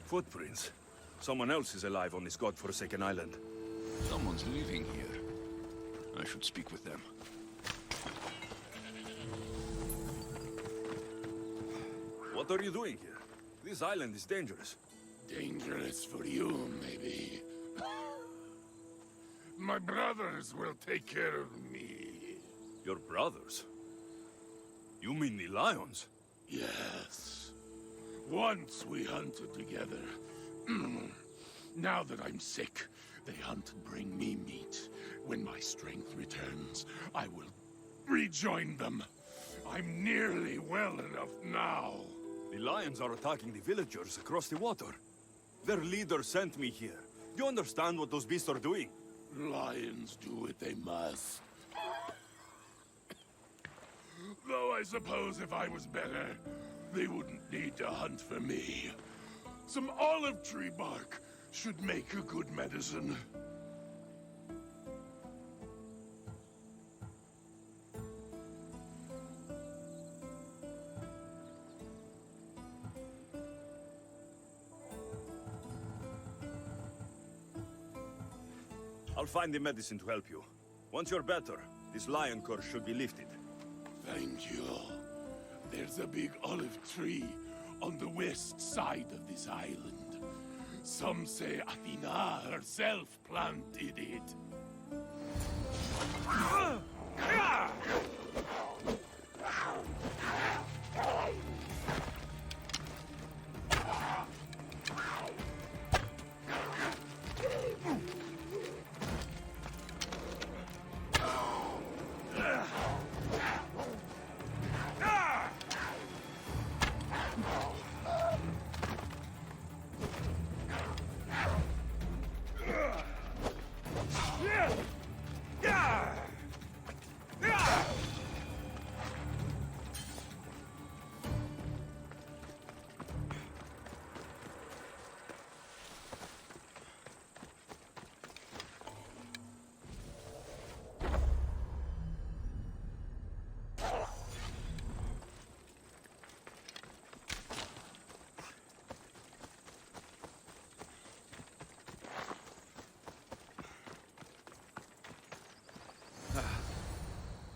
Footprints. Someone else is alive on this godforsaken island. Someone's living here. I should speak with them. What are you doing here? This island is dangerous. Dangerous for you, maybe. My brothers will take care of me. Your brothers? You mean the lions? Yes. Once we hunted together. Now that I'm sick, they hunt and bring me meat. When my strength returns, I will rejoin them. I'm nearly well enough now. The lions are attacking the villagers across the water. Their leader sent me here. Do you understand what those beasts are doing? Lions do what they must. Though I suppose if I was better, they wouldn't need to hunt for me. Some olive tree bark should make a good medicine. I'll find the medicine to help you. Once you're better, this lion curse should be lifted. Thank you. There's a big olive tree on the west side of this island. Some say Athena herself planted it.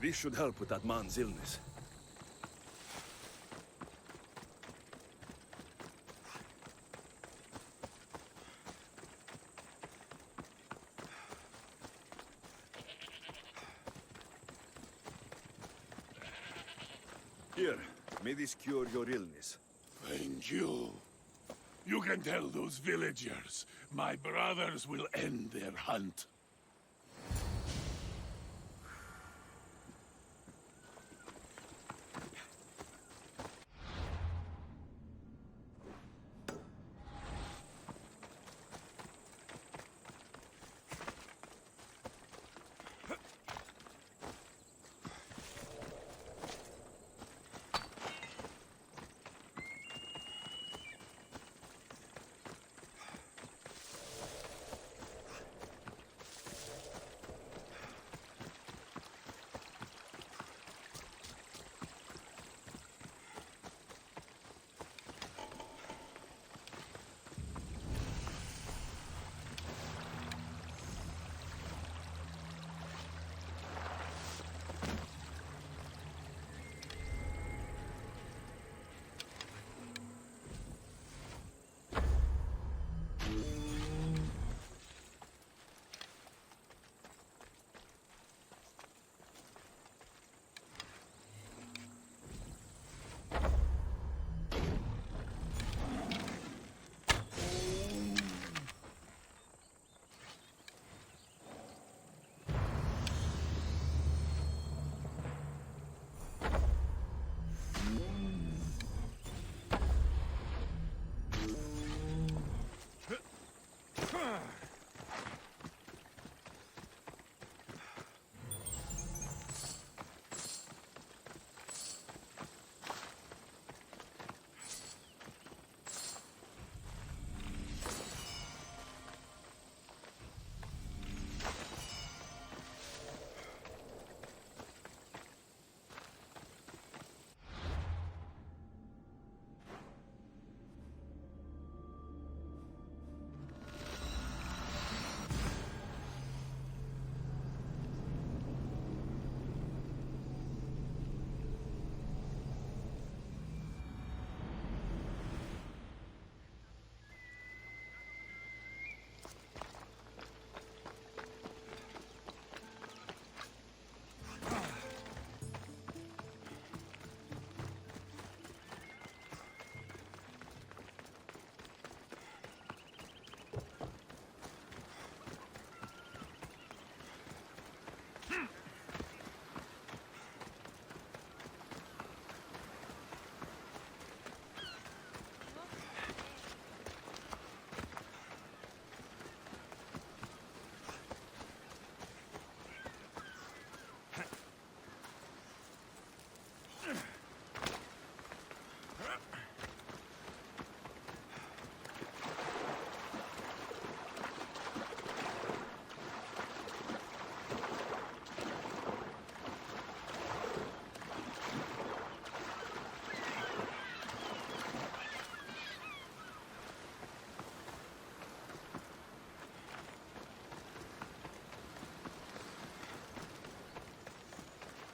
This should help with that man's illness. Here, may this cure your illness. Thank you. You can tell those villagers my brothers will end their hunt.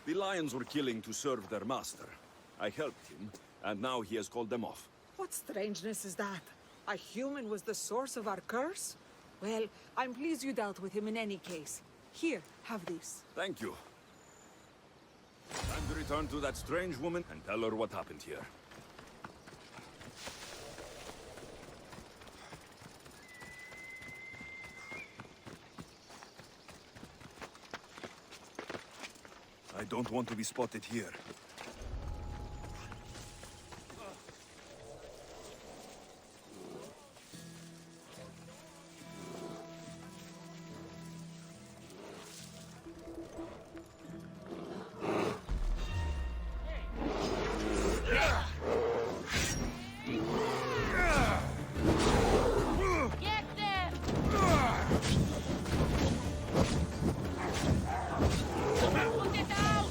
The lions were killing to serve their master. I helped him, and now he has called them off. What strangeness is that? A human was the source of our curse? Well, I'm pleased you dealt with him in any case. Here, have this. Thank you. Time to return to that strange woman and tell her what happened here. I don't want to be spotted here. Get them! Put it out!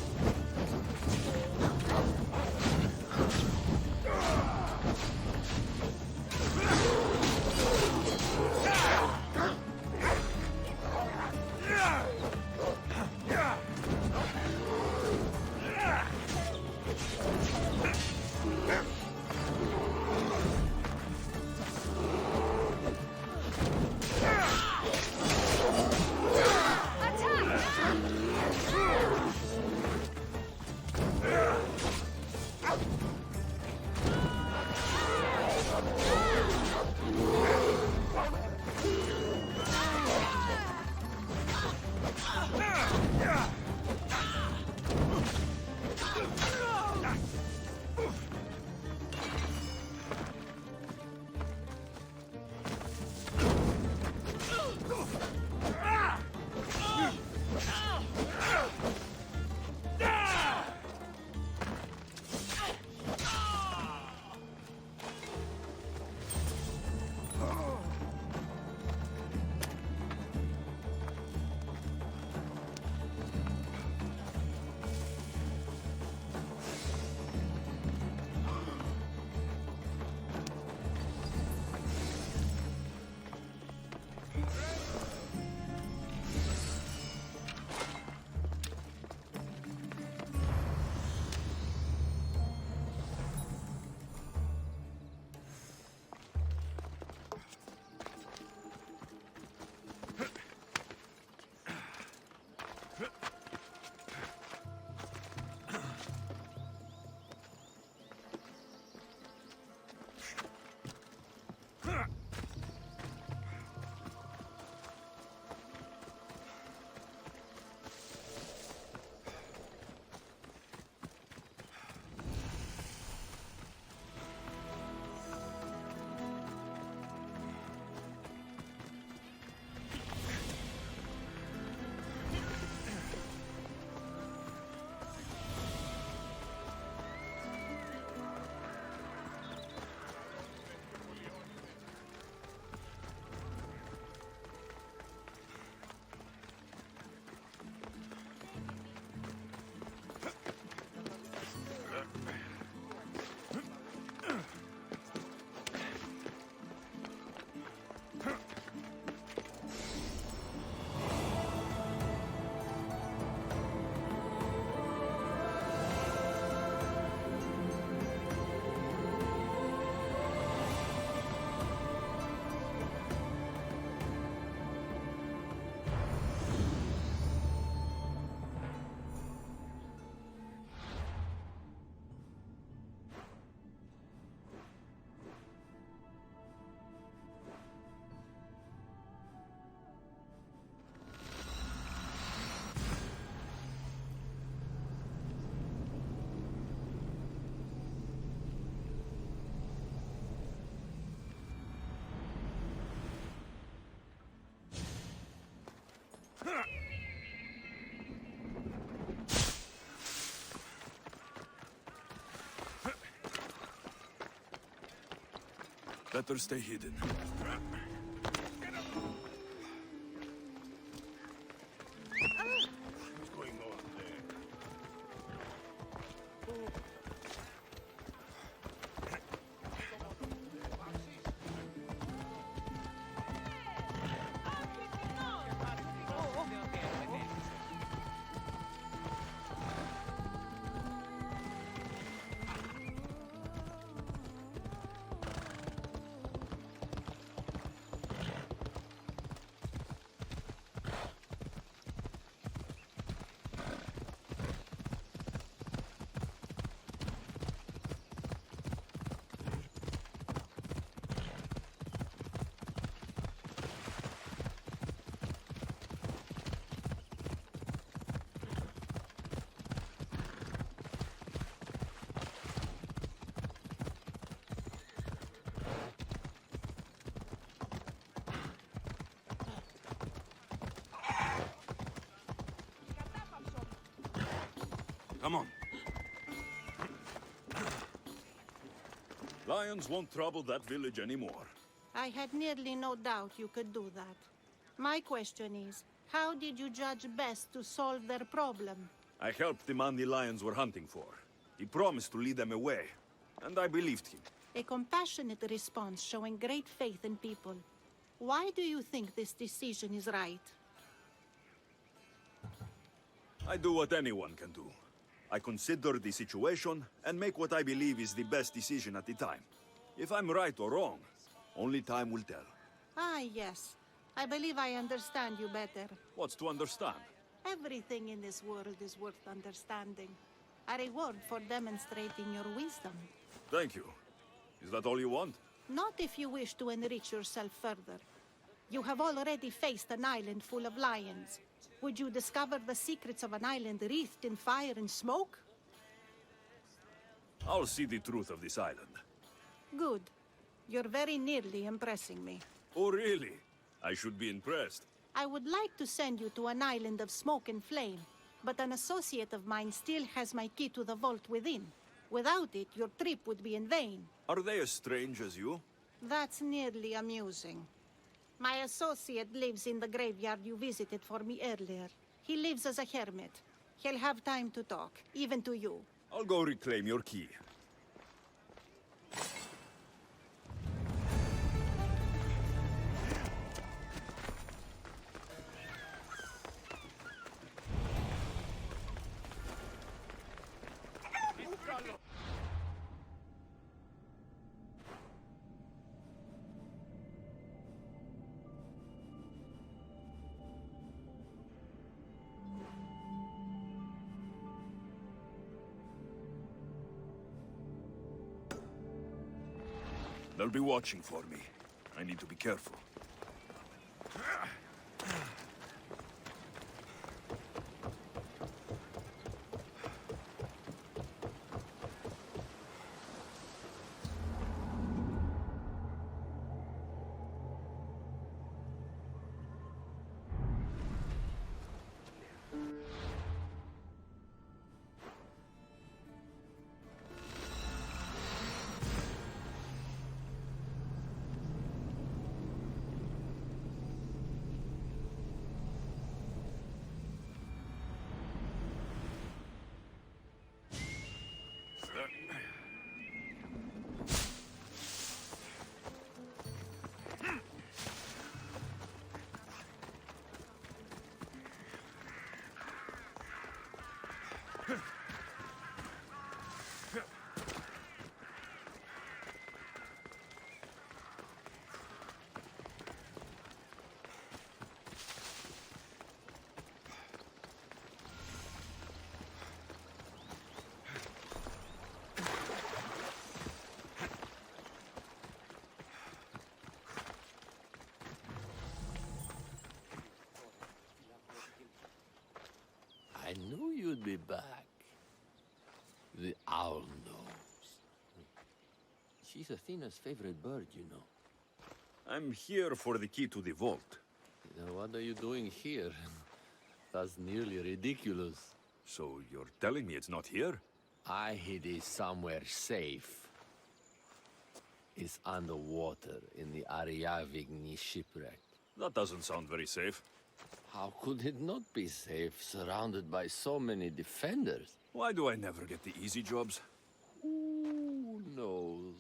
Better stay hidden. What's going on there? Come on. Lions won't trouble that village anymore. I had nearly no doubt you could do that. My question is, how did you judge best to solve their problem? I helped the man the lions were hunting for. He promised to lead them away, and I believed him. A compassionate response showing great faith in people. Why do you think this decision is right? I do what anyone can do. I consider the situation and make what I believe is the best decision at the time. If I'm right or wrong, only time will tell. Ah, yes. I believe I understand you better. What's to understand? Everything in this world is worth understanding. A reward for demonstrating your wisdom. Thank you. Is that all you want? Not if you wish to enrich yourself further. You have already faced an island full of lions. Would you discover the secrets of an island wreathed in fire and smoke? I'll see the truth of this island. Good. You're very nearly impressing me. Oh, really? I should be impressed. I would like to send you to an island of smoke and flame, but an associate of mine still has my key to the vault within. Without it, your trip would be in vain. Are they as strange as you? That's nearly amusing. My associate lives in the graveyard you visited for me earlier. He lives as a hermit. He'll have time to talk, even to you. I'll go reclaim your key. They'll be watching for me. I need to be careful. I knew you'd be back. The owl knows. She's Athena's favorite bird, you know. I'm here for the key to the vault. Now, what are you doing here? That's nearly ridiculous. So you're telling me it's not here? I hid it somewhere safe. It's underwater in the Ariavigny shipwreck. That doesn't sound very safe. How could it not be safe, surrounded by so many defenders? Why do I never get the easy jobs? Who knows?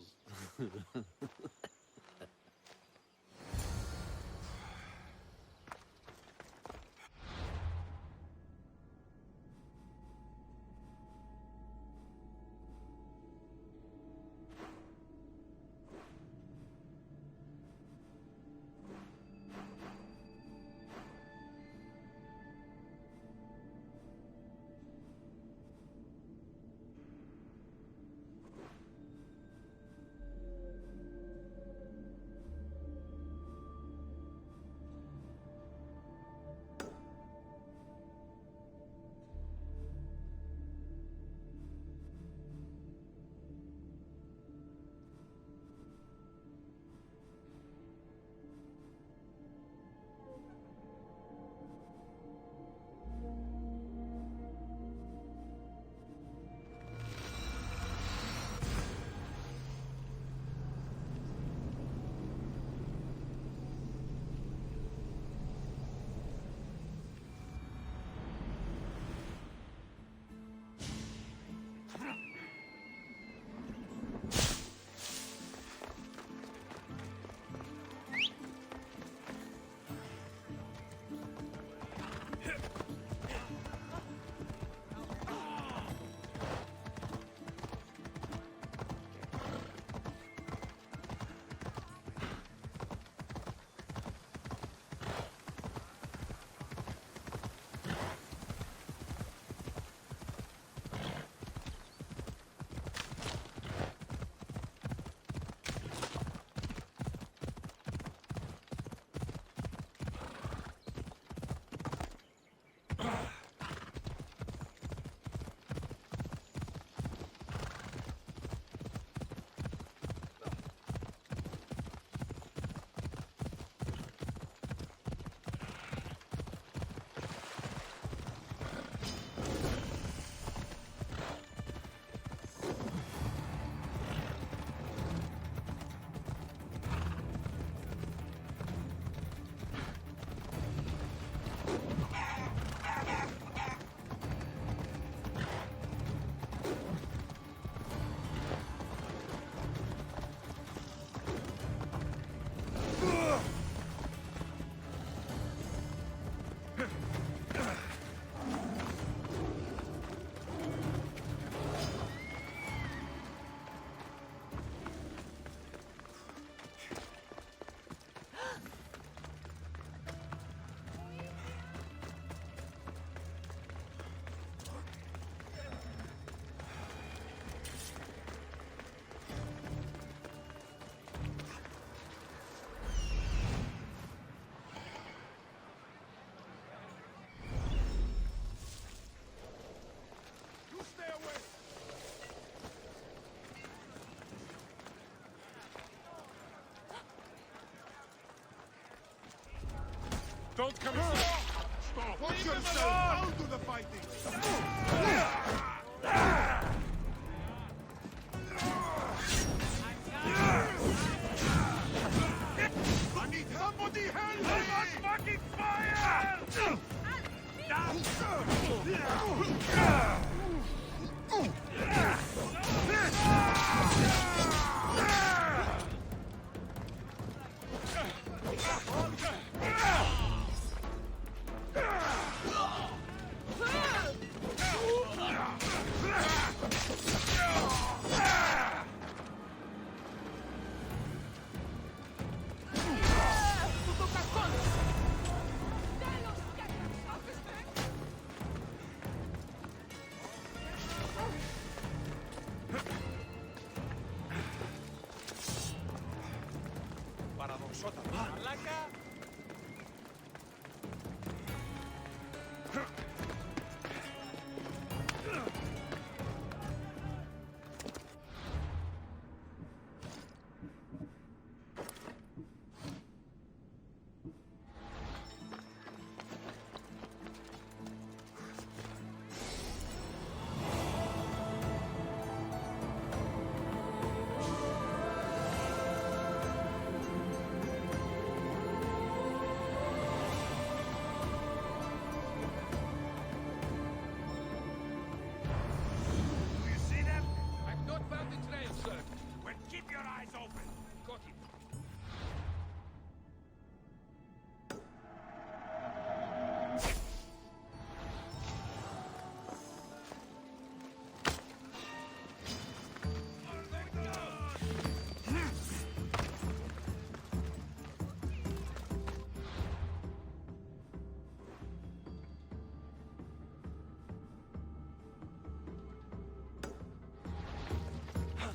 Don't come in. Stop! Watch yourself! I'll do the fighting! I need somebody help me! I'm fucking fire!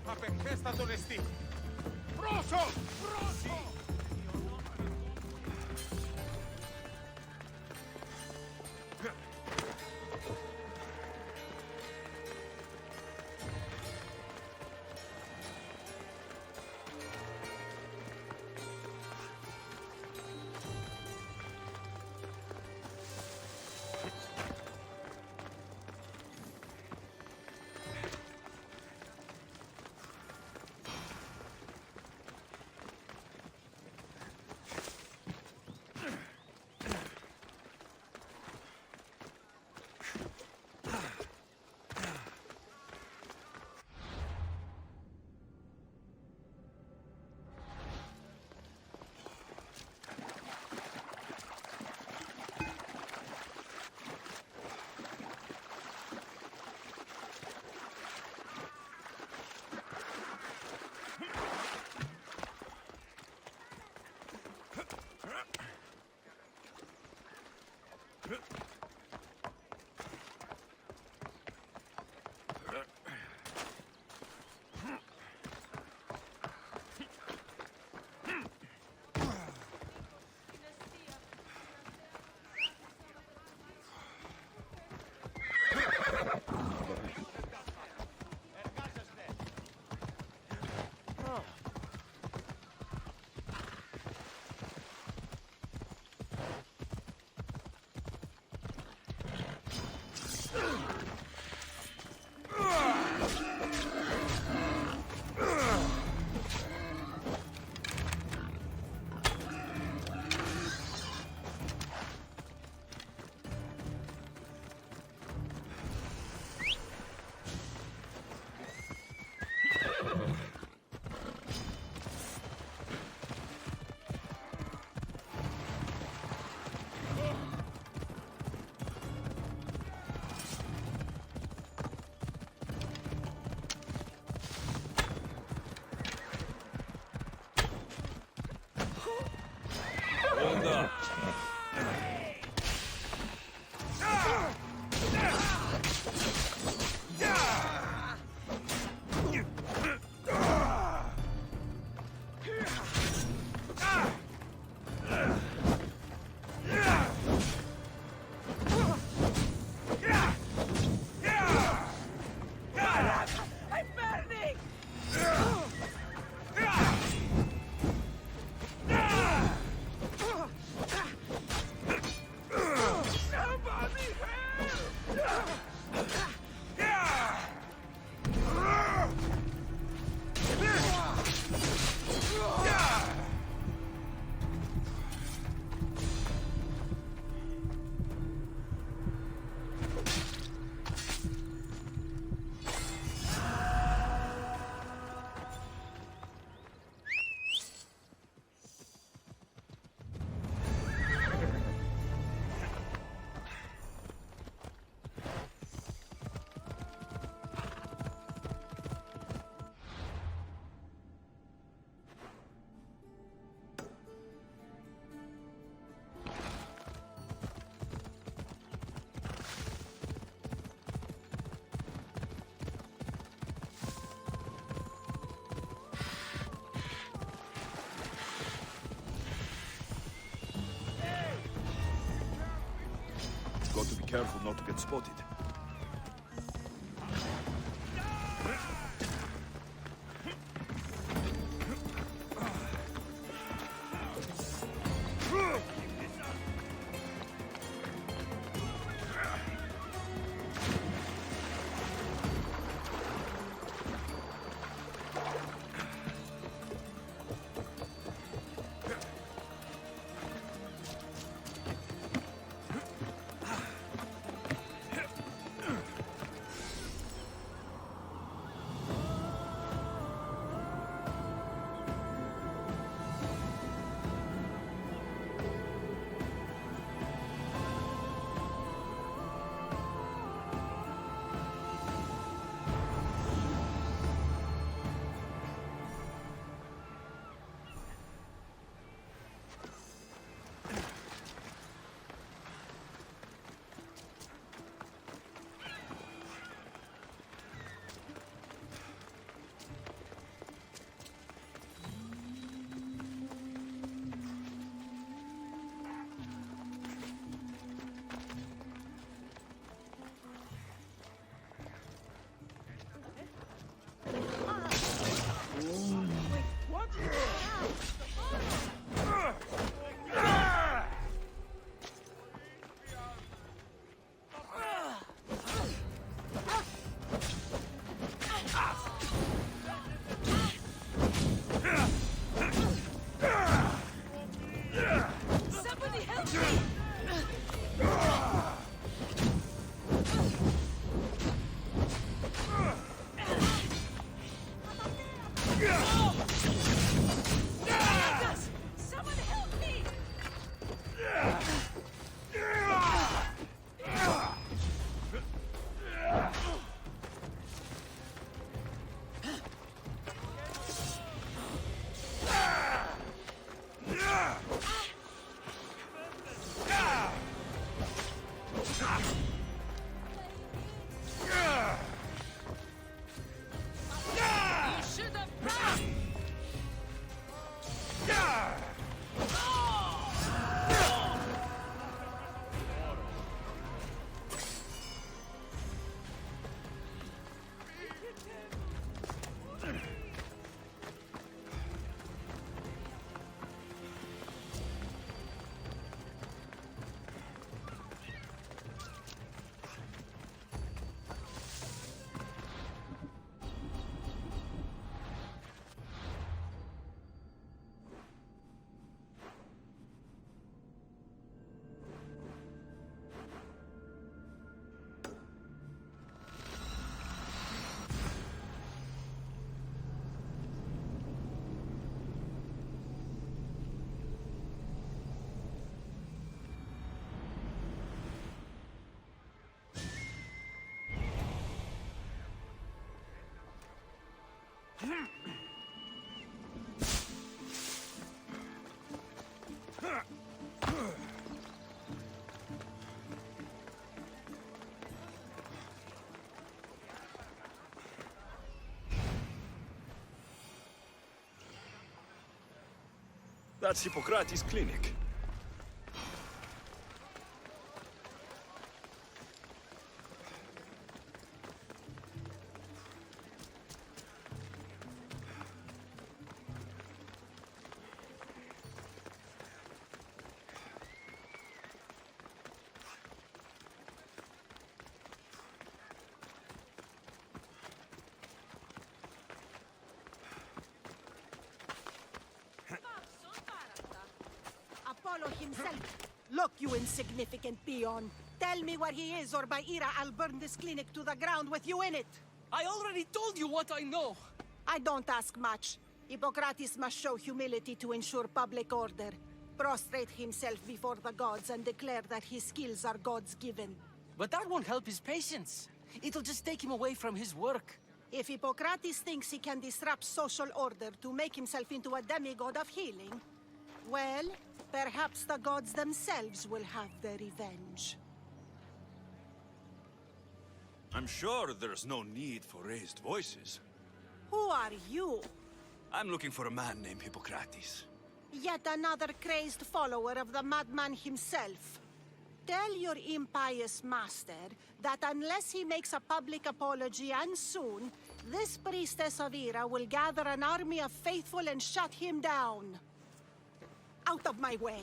Ma perché è stato allestito? Proso! Proso! careful not to get spotted. That's Hippocrates' clinic. Apollo himself. Look, you insignificant peon. Tell me where he is, or by Ira, I'll burn this clinic to the ground with you in it. I already told you what I know. I don't ask much. Hippocrates must show humility to ensure public order. Prostrate himself before the gods and declare that his skills are God's given. But that won't help his patients. It'll just take him away from his work. If Hippocrates thinks he can disrupt social order to make himself into a demigod of healing, well, perhaps the gods themselves will have their revenge. I'm sure there's no need for raised voices. Who are you? I'm looking for a man named Hippocrates. Yet another crazed follower of the madman himself. Tell your impious master that unless he makes a public apology and soon, this priestess of Ira will gather an army of faithful and shut him down. Out of my way.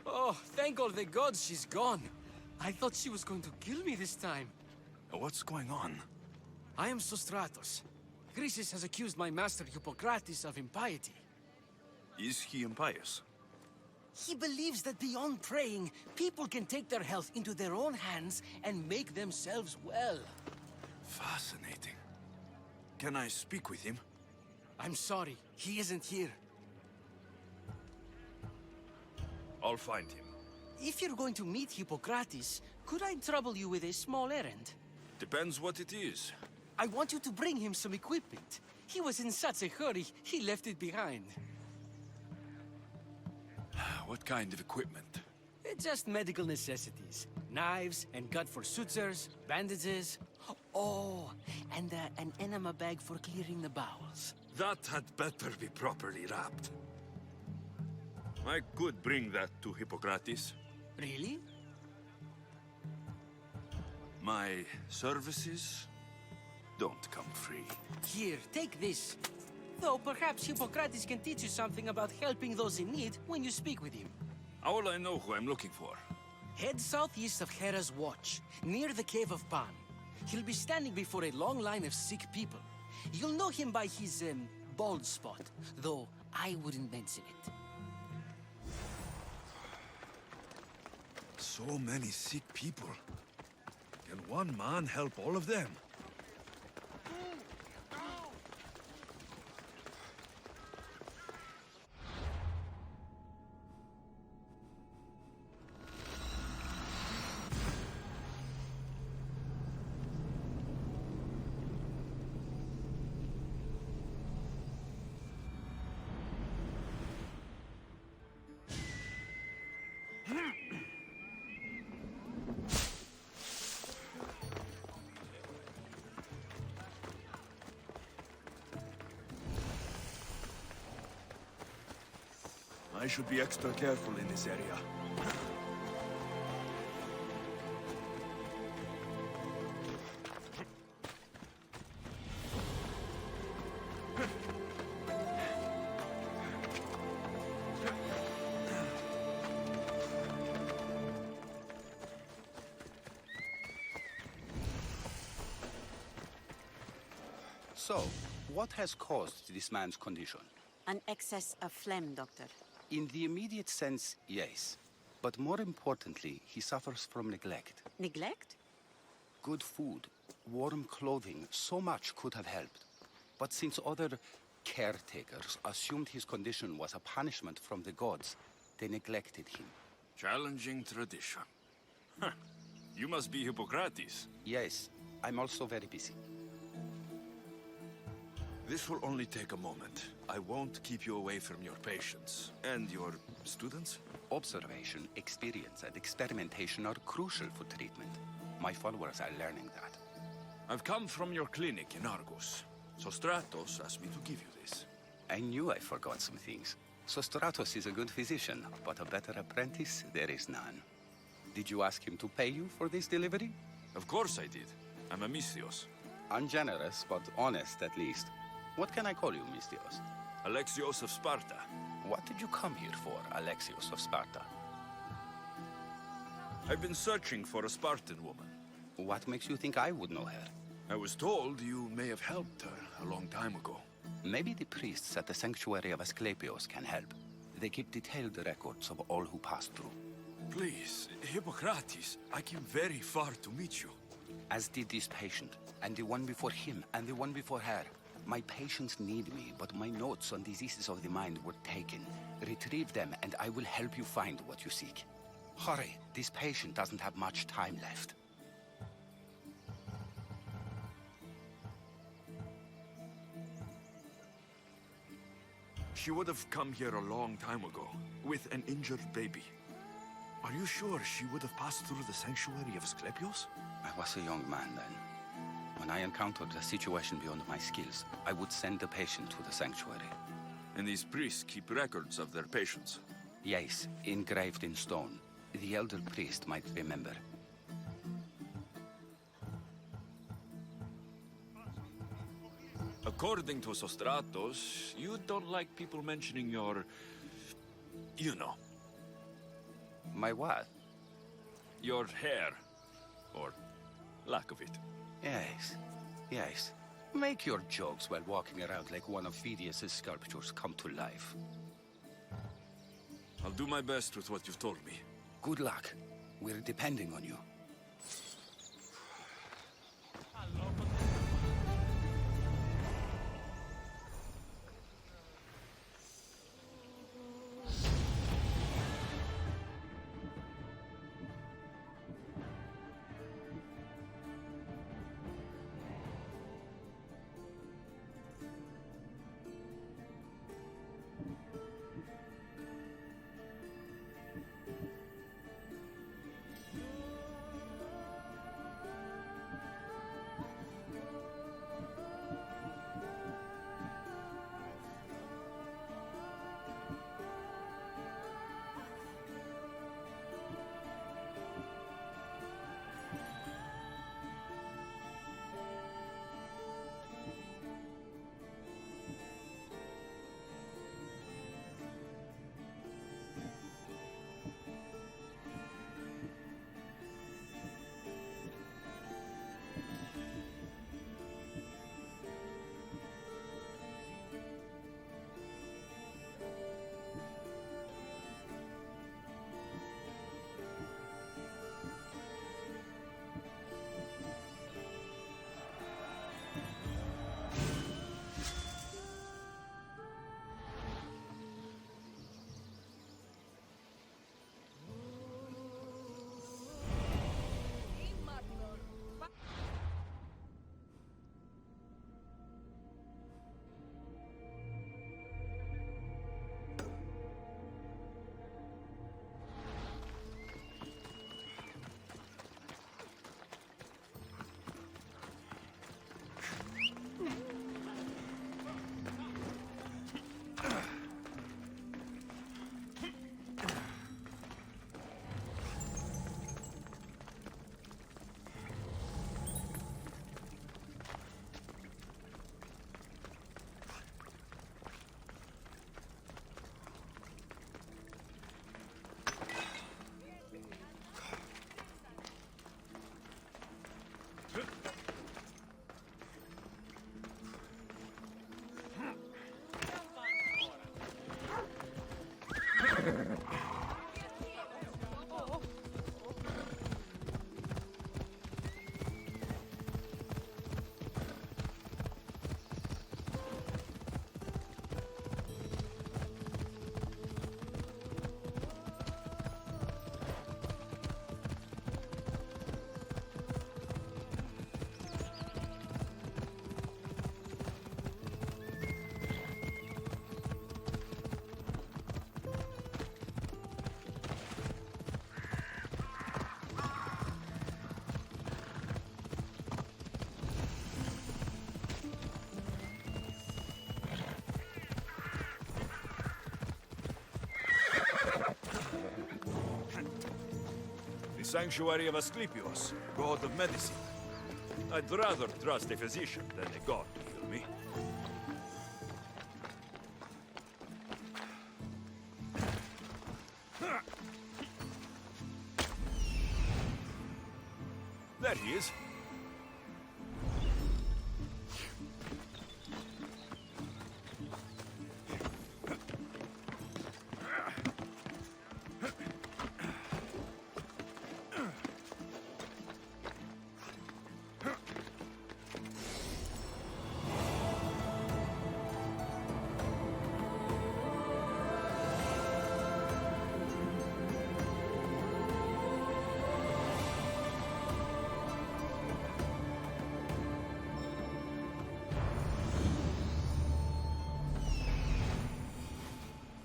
Oh, thank all the gods she's gone. I thought she was going to kill me this time. What's going on? I am Sostratos. Chrysis has accused my master Hippocrates of impiety. Is he impious? He believes that beyond praying, people can take their health into their own hands and make themselves well. Fascinating. Can I speak with him? I'm sorry, he isn't here. I'll find him. If you're going to meet Hippocrates, could I trouble you with a small errand? Depends what it is. I want you to bring him some equipment. He was in such a hurry, he left it behind. What kind of equipment? Just medical necessities. Knives and gut for sutures, bandages. Oh, and an enema bag for clearing the bowels. That had better be properly wrapped. I could bring that to Hippocrates. Really? My services don't come free. Here, take this. Though perhaps Hippocrates can teach you something about helping those in need when you speak with him. How will I know who I'm looking for? Head southeast of Hera's Watch, near the Cave of Pan. He'll be standing before a long line of sick people. You'll know him by his, bald spot, though I wouldn't mention it. So many sick people. Can one man help all of them? I should be extra careful in this area. So, what has caused this man's condition? An excess of phlegm, Doctor. In the immediate sense, yes. But more importantly, he suffers from neglect. Neglect? Good food, warm clothing, so much could have helped. But since other caretakers assumed his condition was a punishment from the gods, they neglected him. Challenging tradition. Huh. You must be Hippocrates. Yes, I'm also very busy. This will only take a moment. I won't keep you away from your patients. And your students? Observation, experience, and experimentation are crucial for treatment. My followers are learning that. I've come from your clinic in Argos. Sostratos asked me to give you this. I knew I forgot some things. Sostratos is a good physician, but a better apprentice there is none. Did you ask him to pay you for this delivery? Of course I did. I'm a Mystios. Ungenerous, but honest at least. What can I call you, Mystios? Alexios of Sparta. What did you come here for, Alexios of Sparta? I've been searching for a Spartan woman. What makes you think I would know her? I was told you may have helped her a long time ago. Maybe the priests at the sanctuary of Asclepios can help. They keep detailed records of all who passed through. Please, Hippocrates, I came very far to meet you. As did this patient, and the one before him, and the one before her. My patients need me, but my notes on diseases of the mind were taken. Retrieve them, and I will help you find what you seek. Hurry, this patient doesn't have much time left. She would have come here a long time ago, with an injured baby. Are you sure she would have passed through the sanctuary of Asclepios? I was a young man then. When I encountered a situation beyond my skills, I would send the patient to the sanctuary. And these priests keep records of their patients? Yes, engraved in stone. the elder priest might remember. According to Sostratos, you don't like people mentioning your... you know, My what? your hair. Or lack of it. Yes, yes. Make your jokes while walking around like one of Phidias' sculptures come to life. I'll do my best with what you've told me. Good luck. We're depending on you. The sanctuary of Asclepios, god of medicine. I'd rather trust a physician than a god to heal me. There he is.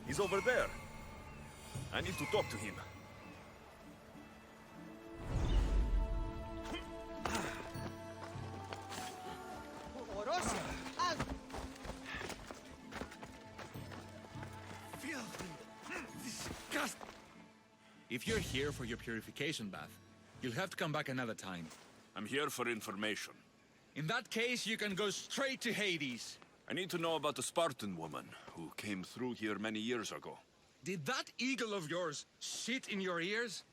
He's over there. I need to talk to him. Filthy, disgusting. If you're here for your purification bath, you'll have to come back another time. I'm here for information. In that case, you can go straight to Hades. I need to know about the Spartan woman who came through here many years ago. Did that eagle of yours shit in your ears?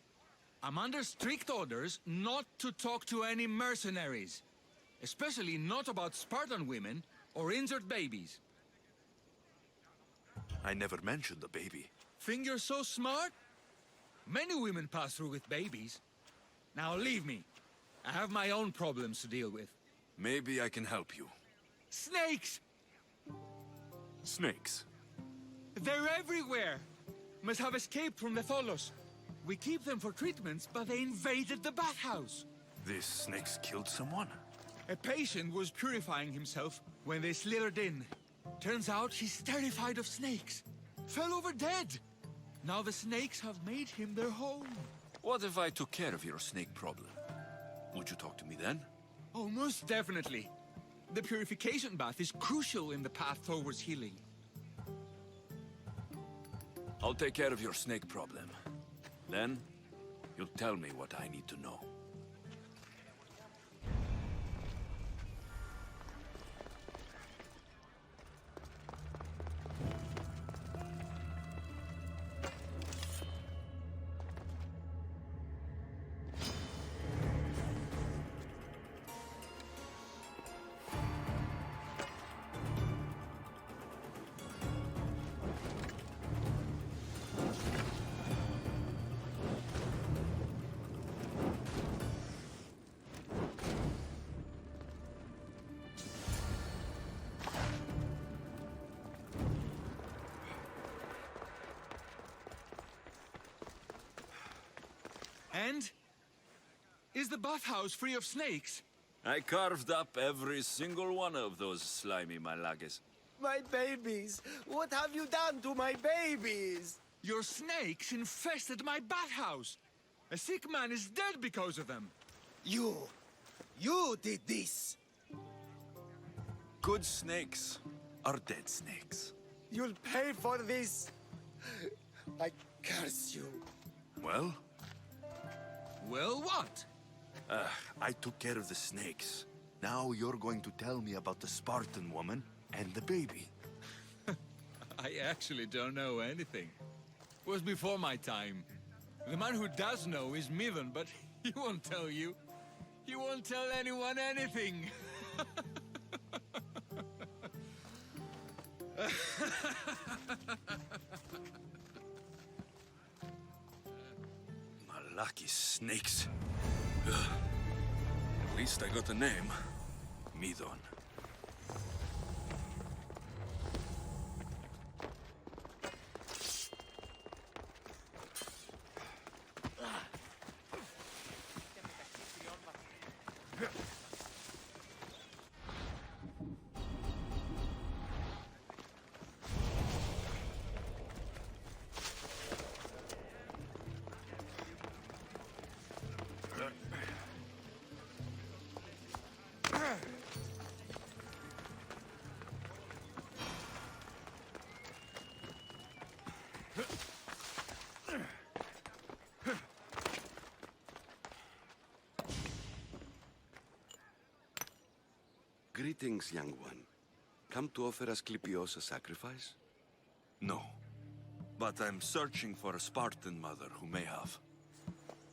I'm under strict orders not to talk to any mercenaries. Especially not about Spartan women or injured babies. I never mentioned the baby. Think you're so smart? Many women pass through with babies. Now leave me. I have my own problems to deal with. Maybe I can help you. Snakes! Snakes? They're everywhere! Must have escaped from the Tholos. We keep them for treatments, but they invaded the bathhouse. These snakes killed someone? A patient was purifying himself when they slithered in. Turns out he's terrified of snakes. Fell over dead. Now the snakes have made him their home. What if I took care of your snake problem? Would you talk to me then? Oh, most definitely. The purification bath is crucial in the path towards healing. I'll take care of your snake problem. Then, you'll tell me what I need to know. And? Is the bathhouse free of snakes? I carved up every single one of those slimy malagas. My babies! What have you done to my babies? Your snakes infested my bathhouse. A sick man is dead because of them. You did this! Good snakes are dead snakes. You'll pay for this! I curse you. Well? Well, what? I took care of the snakes. Now you're going to tell me about the Spartan woman and the baby. I actually don't know anything. It was before my time. The man who does know is Midon, but he won't tell you. He won't tell anyone anything. Lucky snakes. At least I got a name. Midon. Greetings, young one. Come to offer Asclepios a sacrifice? No. But I'm searching for a Spartan mother who may have.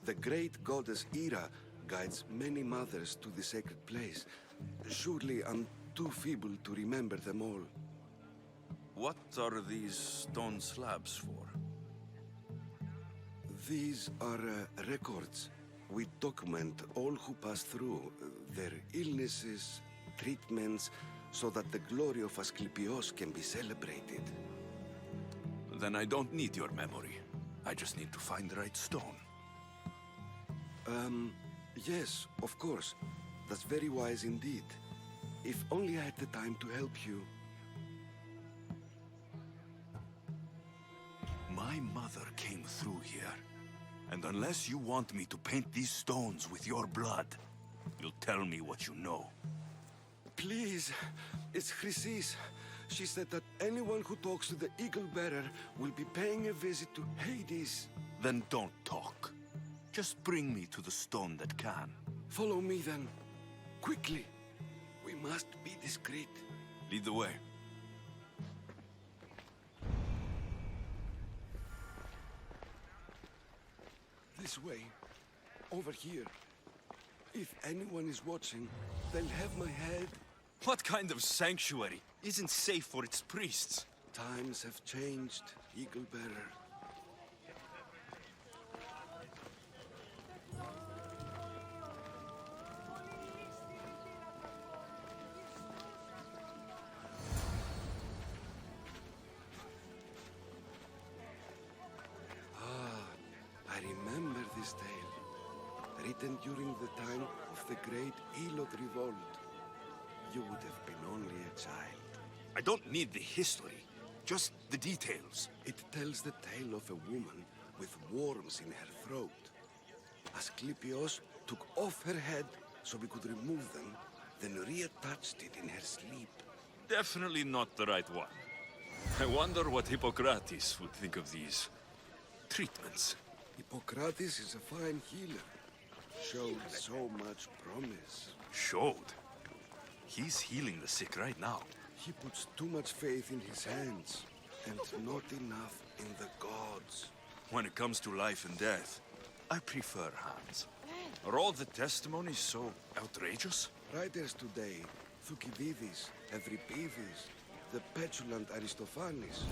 The great goddess Hera guides many mothers to the sacred place. Surely I'm too feeble to remember them all. What are these stone slabs for? These are records. We document all who pass through, their illnesses, treatments, so that the glory of Asclepios can be celebrated. Then I don't need your memory. I just need to find the right stone. Yes, of course. That's very wise indeed. If only I had the time to help you. My mother came through here. And unless you want me to paint these stones with your blood, you'll tell me what you know. Please, it's Chrysis. She said that anyone who talks to the Eagle Bearer will be paying a visit to Hades. Then don't talk. Just bring me to the stone that can. Follow me then. Quickly. We must be discreet. Lead the way. This way. Over here. If anyone is watching, they'll have my head. What kind of sanctuary isn't safe for its priests? Times have changed, Eagle Bearer. I remember this tale, written during the time of the great Elot Revolt. You would have been only a child. I don't need the history, just the details. It tells the tale of a woman with worms in her throat. Asclepios took off her head so we could remove them, then reattached it in her sleep. Definitely not the right one. I wonder what Hippocrates would think of these treatments. Hippocrates is a fine healer. Showed so much promise. Showed? He's healing the sick right now. He puts too much faith in his hands, and not enough in the gods. When it comes to life and death, I prefer hands. Are all the testimonies so outrageous? Writers today, Thucydides, Euripides, the petulant Aristophanes,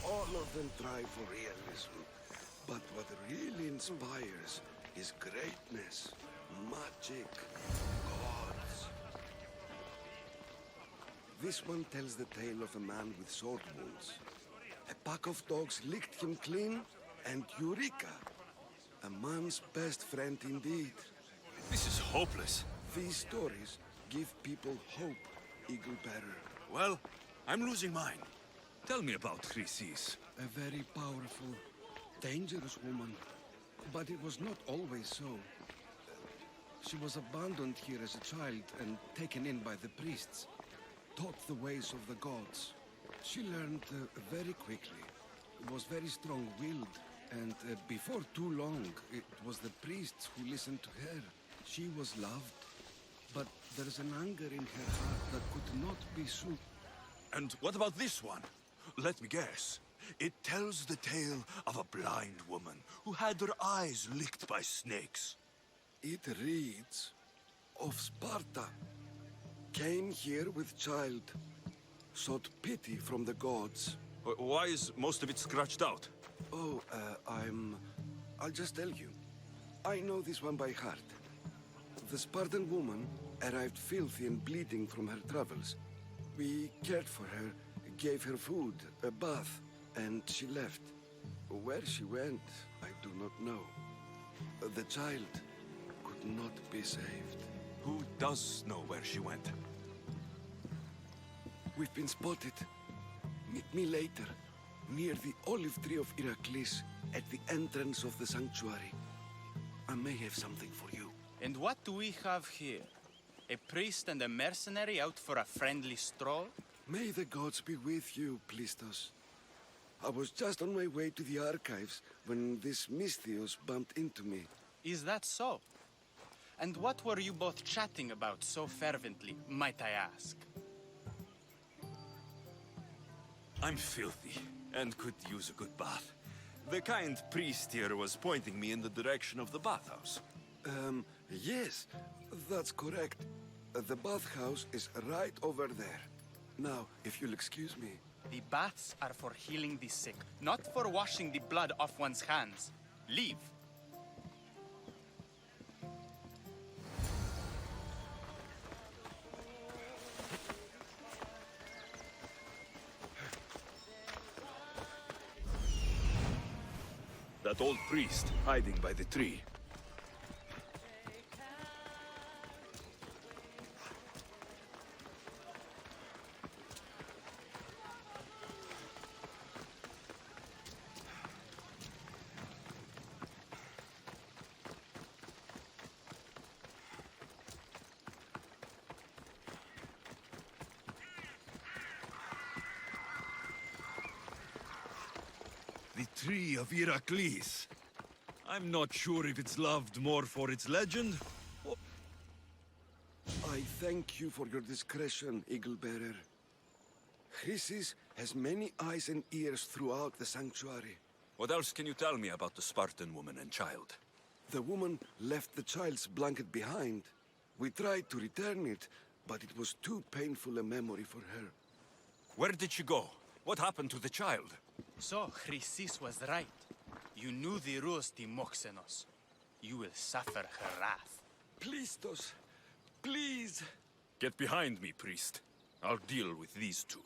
all of them try for realism. But what really inspires is greatness, magic, gods. This one tells the tale of a man with sword wounds. A pack of dogs licked him clean, and Eureka! A man's best friend indeed. This is hopeless. These stories give people hope, Eagle Bearer. Well, I'm losing mine. Tell me about Chrysis. A very powerful, dangerous woman. But it was not always so. She was abandoned here as a child and taken in by the priests. Taught the ways of the gods. She learned very quickly. Was very strong-willed. And before too long, it was the priests who listened to her. She was loved. But there's an anger in her heart that could not be soothed. And what about this one? Let me guess. It tells the tale of a blind woman who had her eyes licked by snakes. It reads of Sparta. Came here with child. Sought pity from the gods. Why is most of it scratched out? Oh, I'll just tell you. I know this one by heart. The Spartan woman arrived filthy and bleeding from her travels. We cared for her, gave her food, a bath, and she left. Where she went, I do not know. The child could not be saved. Who does know where she went? We've been spotted. Meet me later, near the olive tree of Heracles, at the entrance of the sanctuary. I may have something for you. And what do we have here? A priest and a mercenary out for a friendly stroll? May the gods be with you, Plistos. I was just on my way to the archives when this Misthios bumped into me. Is that so? And what were you both chatting about so fervently, might I ask? I'm filthy and could use a good bath. The kind priest here was pointing me in the direction of the bathhouse. Yes, that's correct. The bathhouse is right over there. Now, if you'll excuse me. The baths are for healing the sick, not for washing the blood off one's hands. Leave. That old priest hiding by the tree. The tree of Heracles. I'm not sure if it's loved more for its legend, or... I thank you for your discretion, Eagle Bearer. Chrysis has many eyes and ears throughout the sanctuary. What else can you tell me about the Spartan woman and child? The woman left the child's blanket behind. We tried to return it, but it was too painful a memory for her. Where did she go? What happened to the child? So, Chrysis was right. You knew the rules, Timoxenos. You will suffer her wrath. Please, Dos. Please. Get behind me, priest. I'll deal with these two.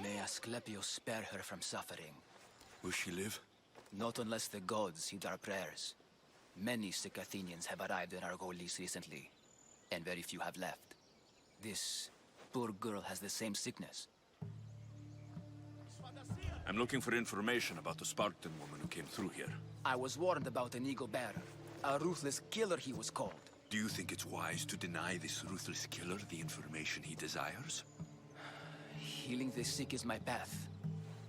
May Asclepius spare her from suffering. Will she live? Not unless the gods heed our prayers. Many sick Athenians have arrived in Argolis recently, and very few have left. This poor girl has the same sickness. I'm looking for information about the Spartan woman who came through here. I was warned about an eagle bearer. A ruthless killer he was called. Do you think it's wise to deny this ruthless killer the information he desires? Healing the sick is my path.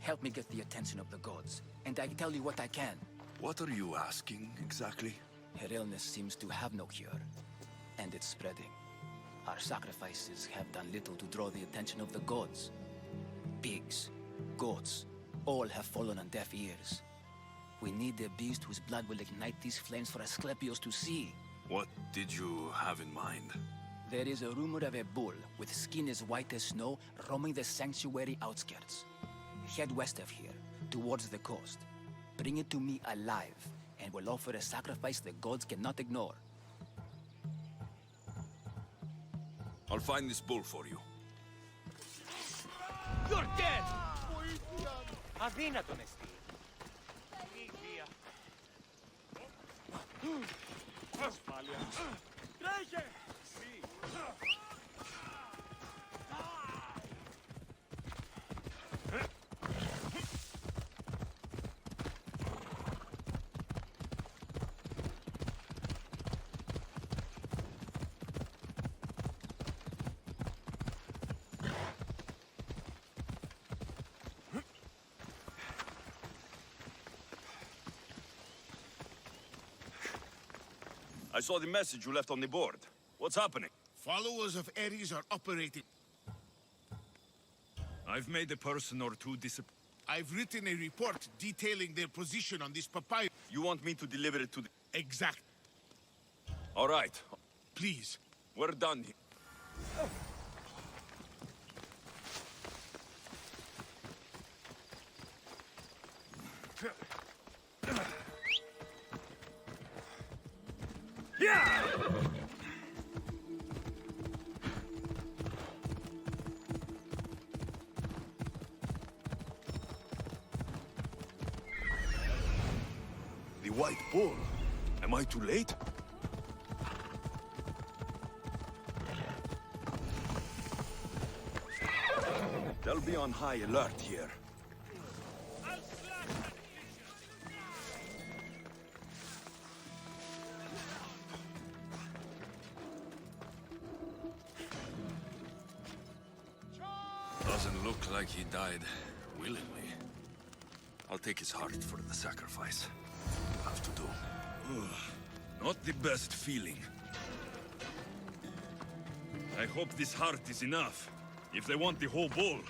Help me get the attention of the gods, and I tell you what I can. What are you asking, exactly? Her illness seems to have no cure, and it's spreading. Our sacrifices have done little to draw the attention of the gods. Pigs, goats, all have fallen on deaf ears. We need a beast whose blood will ignite these flames for Asclepius to see. What did you have in mind? There is a rumor of a bull with skin as white as snow roaming the sanctuary outskirts. Head west of here, towards the coast. Bring it to me alive, and we'll offer a sacrifice the gods cannot ignore. I'll find this bull for you. You're dead! Αδύνατον εστί. Ασφάλεια. Τρέχε! I saw the message you left on the board. What's happening? Followers of Ares are operating. I've made a person or two disappear. I've written a report detailing their position on this papyrus. You want me to deliver it to the... Exact. All right. Please. We're done here. The white bull. Am I too late? They'll be on high alert here. Doesn't look like he died willingly. I'll take his heart for the sacrifice. Have to do. Not the best feeling. I hope this heart is enough. If they want the whole bull,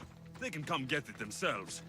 they can come get it themselves.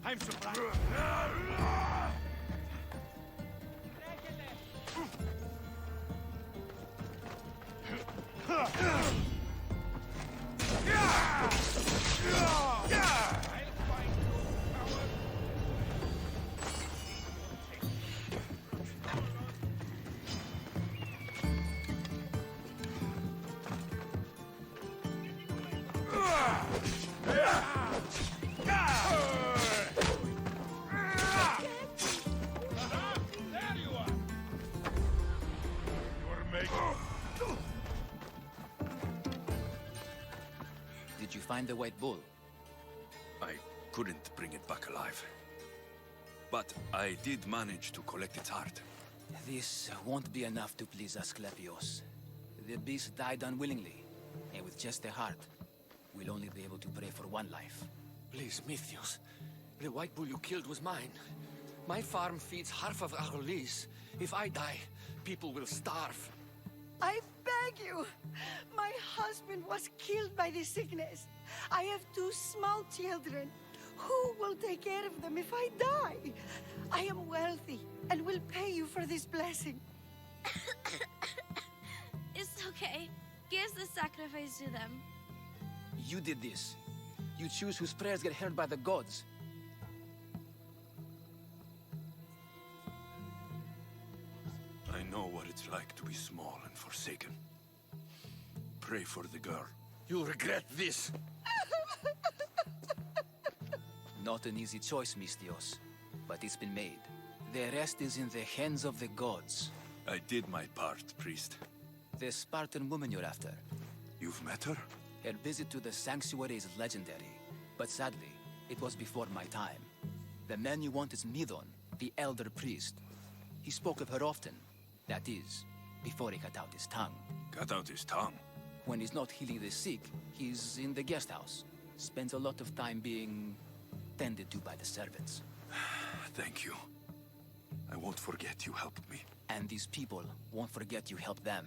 I'm surprised. Did you find the white bull? I couldn't bring it back alive. But I did manage to collect its heart. This won't be enough to please Asclepios. The beast died unwillingly, and with just the heart, we'll only be able to pray for one life. Please, Mythios. The white bull you killed was mine. My farm feeds half of our lease. If I die, people will starve. I beg you! My husband was killed by this sickness. I have 2 small children. Who will take care of them if I die? I am wealthy and will pay you for this blessing. It's okay. Give the sacrifice to them. You did this. You choose whose prayers get heard by the gods. I know what it's like to be small and forsaken. Pray for the girl. You'll regret this. Not an easy choice, Mystios, but it's been made. The rest is in the hands of the gods. I did my part, priest. The Spartan woman you're after. You've met her? Her visit to the sanctuary is legendary, but sadly, it was before my time. The man you want is Midon, the elder priest. He spoke of her often. That is, before he cut out his tongue. Cut out his tongue? When he's not healing the sick, he's in the guest house. Spends a lot of time being tended to by the servants. Thank you. I won't forget you helped me. And these people won't forget you helped them.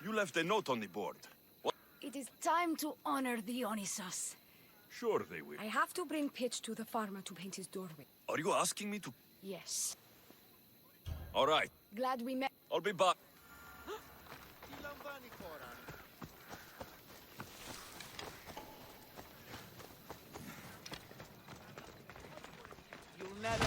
You left a note on the board. What? It is time to honor Dionysus. Sure they will. I have to bring pitch to the farmer to paint his doorway. Are you asking me to? Yes. All right. Glad we met. I'll be back. You'll never...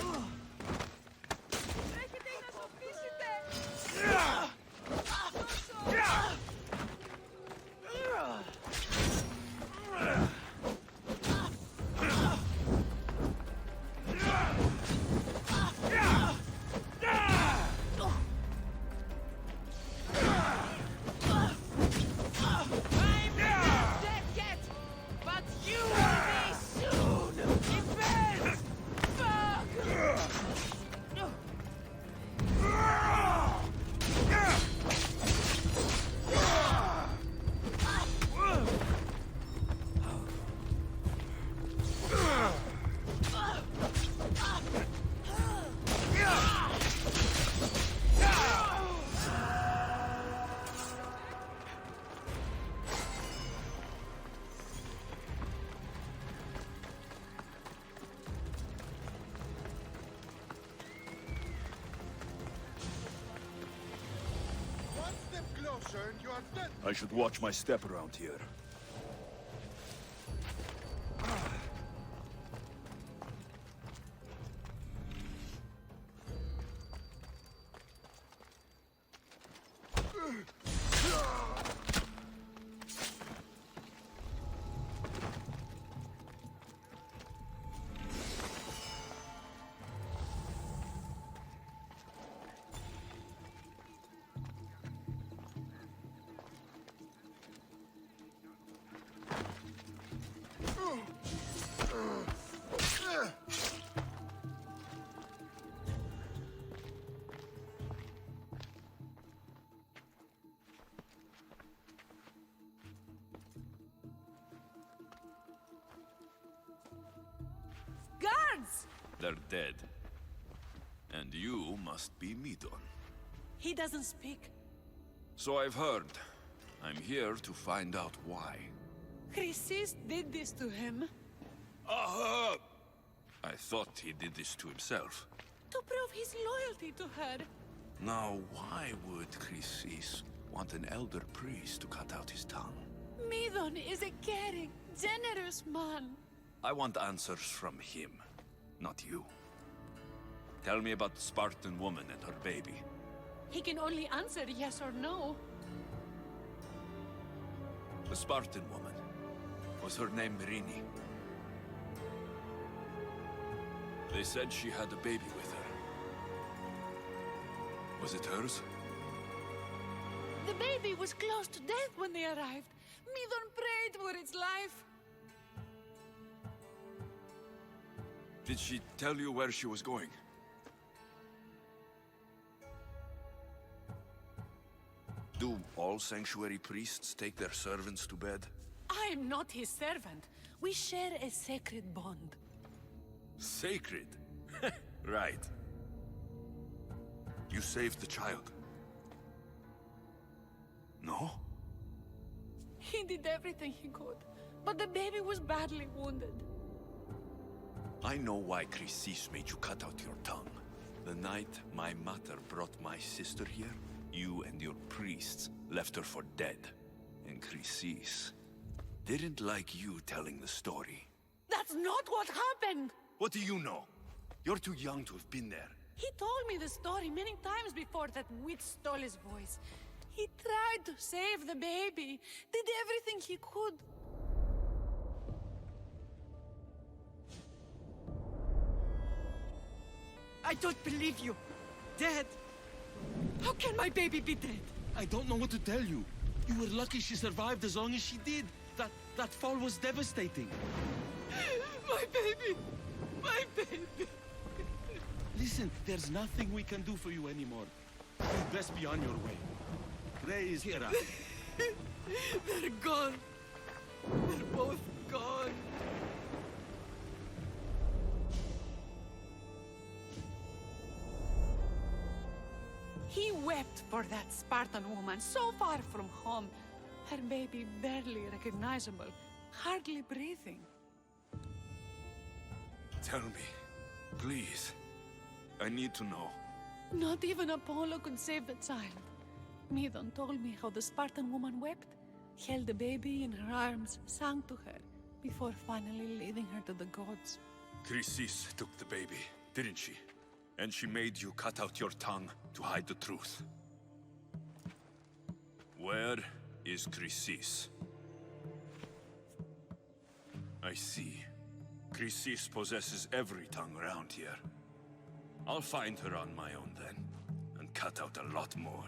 I should watch my step around here. They're dead. And you must be Midon. He doesn't speak. So I've heard. I'm here to find out why. Chrysis did this to him. Aha! I thought he did this to himself. To prove his loyalty to her. Now, why would Chrysis want an elder priest to cut out his tongue? Midon is a caring, generous man. I want answers from him, not you. Tell me about the Spartan woman and her baby. He can only answer yes or no. The Spartan woman. Was her name Mirini? They said she had a baby with her. Was it hers? The baby was close to death when they arrived. Midon prayed for its life. Did she tell you where she was going? Do all sanctuary priests take their servants to bed? I am not his servant. We share a sacred bond. Sacred? Right. You saved the child. No? He did everything he could, but the baby was badly wounded. I know why Chrysis made you cut out your tongue. The night my mother brought my sister here, you and your priests left her for dead. And Chrysis didn't like you telling the story. That's not what happened! What do you know? You're too young to have been there. He told me the story many times before that witch stole his voice. He tried to save the baby, did everything he could. I don't believe you. Dead? How can my baby be dead? I don't know what to tell you. You were lucky she survived as long as she did. That fall was devastating. My baby! My baby! Listen, there's nothing we can do for you anymore. You'd best be on your way. Praise Hera. They're gone. They're both gone. He wept for that Spartan woman so far from home. Her baby barely recognizable, hardly breathing. Tell me, please. I need to know. Not even Apollo could save the child. Midon told me how the Spartan woman wept, held the baby in her arms, sang to her, before finally leading her to the gods. Chrysis took the baby, didn't she? And she made you cut out your tongue to hide the truth. Where is Chrysis? I see. Chrysis possesses every tongue around here. I'll find her on my own then, and cut out a lot more.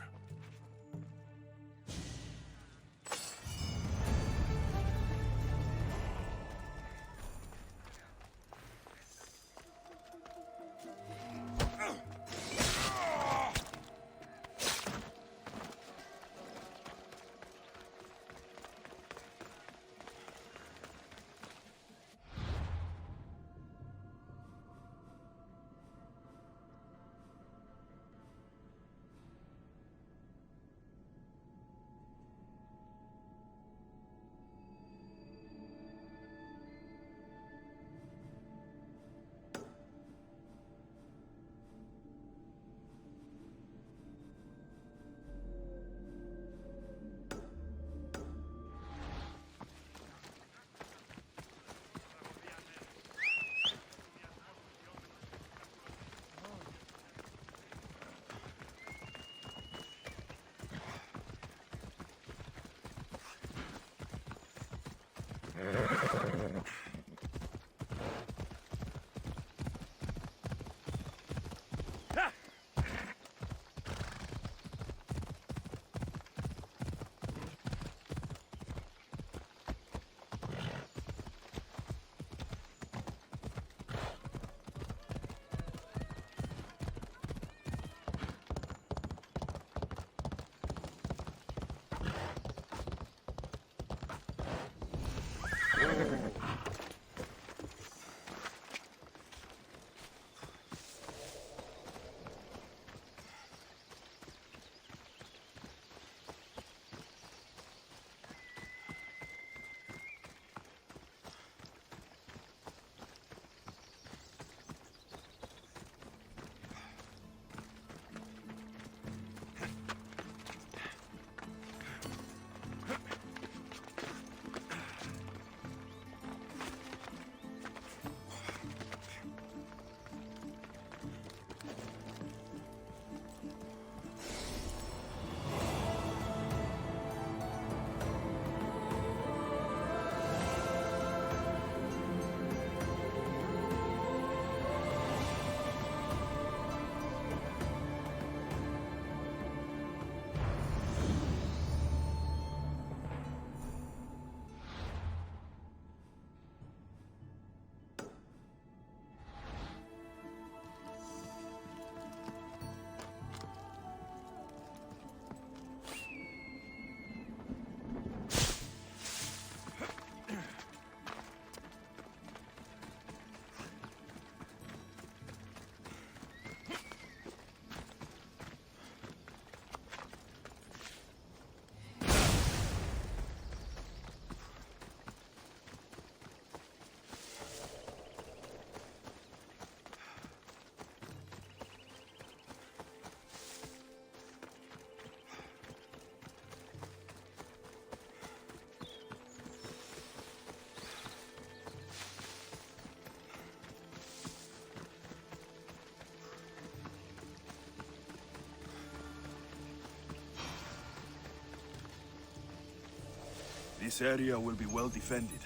This area will be well defended.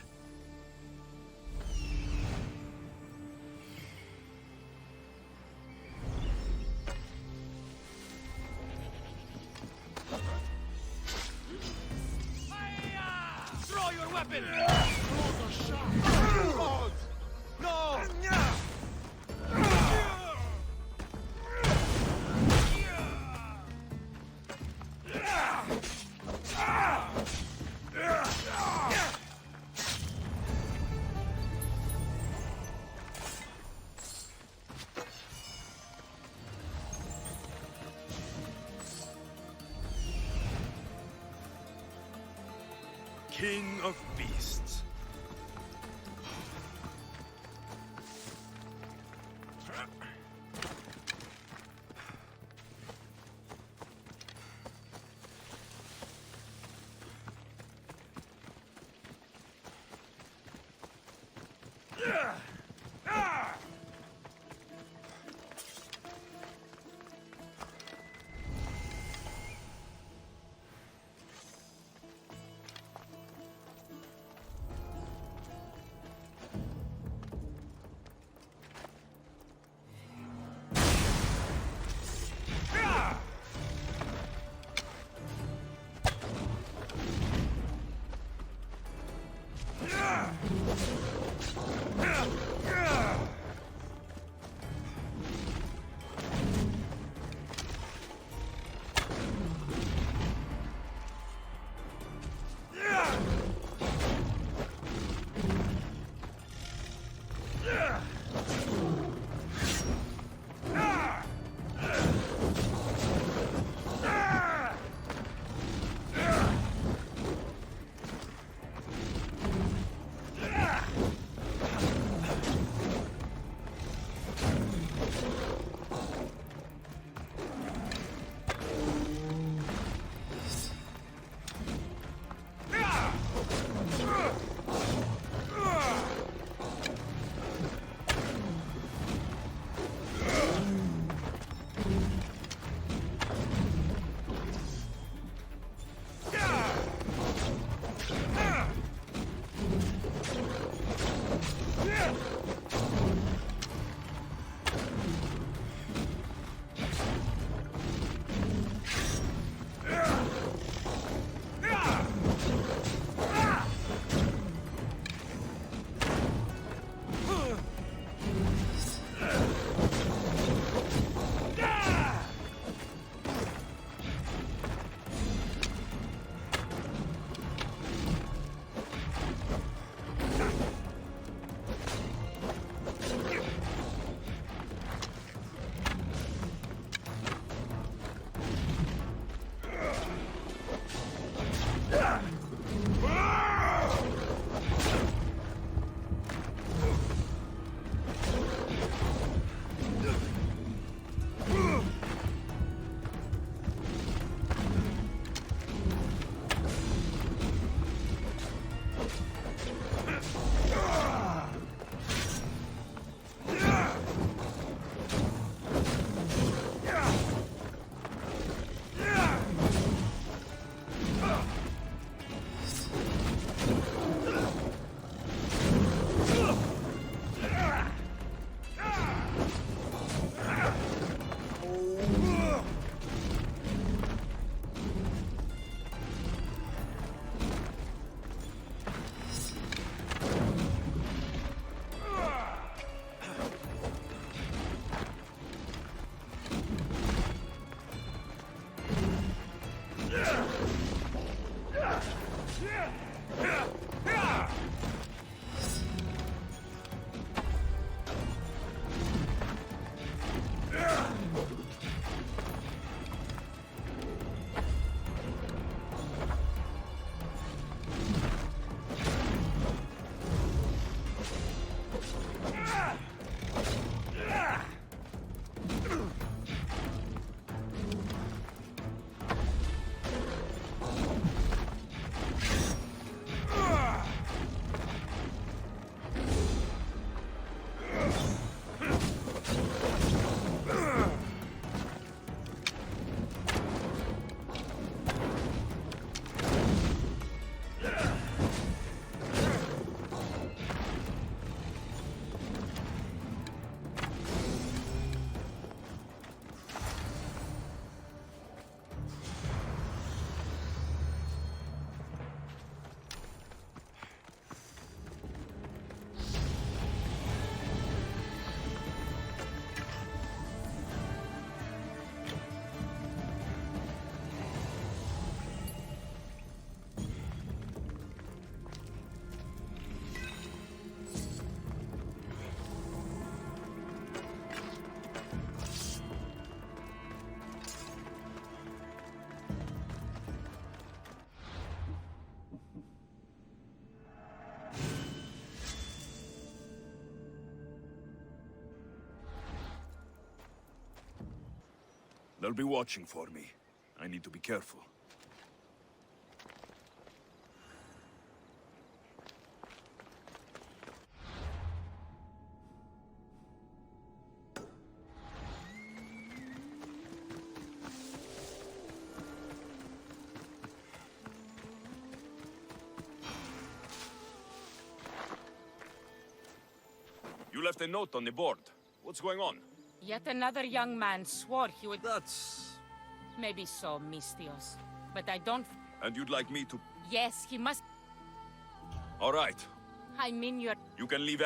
Throw your weapon! No! King of Beasts. Yeah! They'll be watching for me. I need to be careful. You left a note on the board. What's going on? Yet another young man swore he would... That's... Maybe so, Mistios. But I don't... And you'd like me to... Yes, he must... All right. I mean you're... You can leave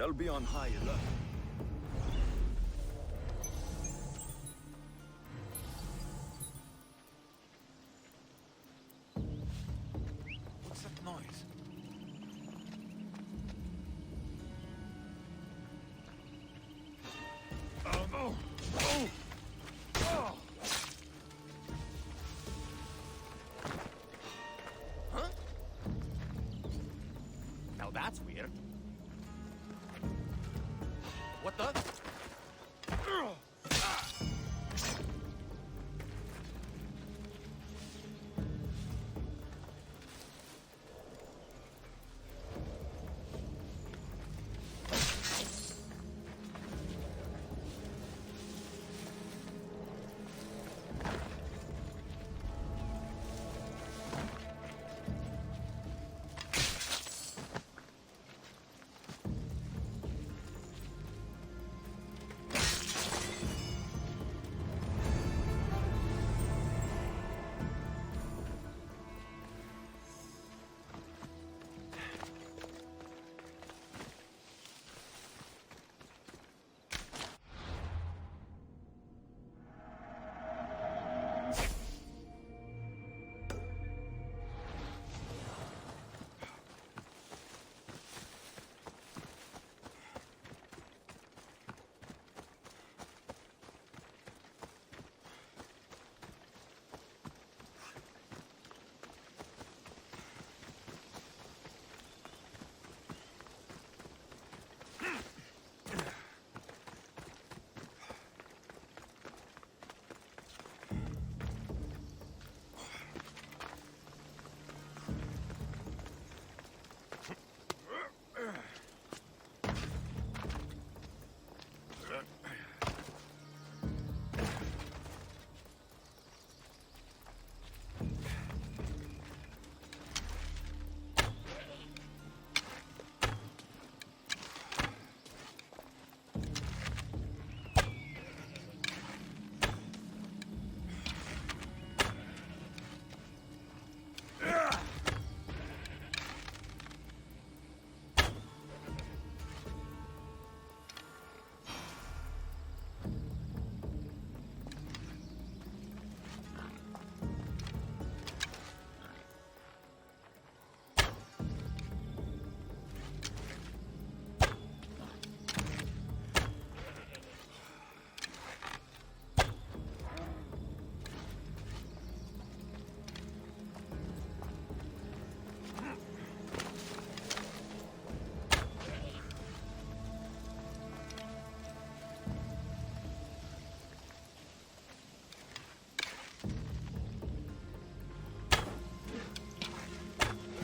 They'll be on high alert. What's that noise? Oh no! Oh! Oh! Huh? Now that's weird. What the?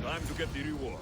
Time to get the reward.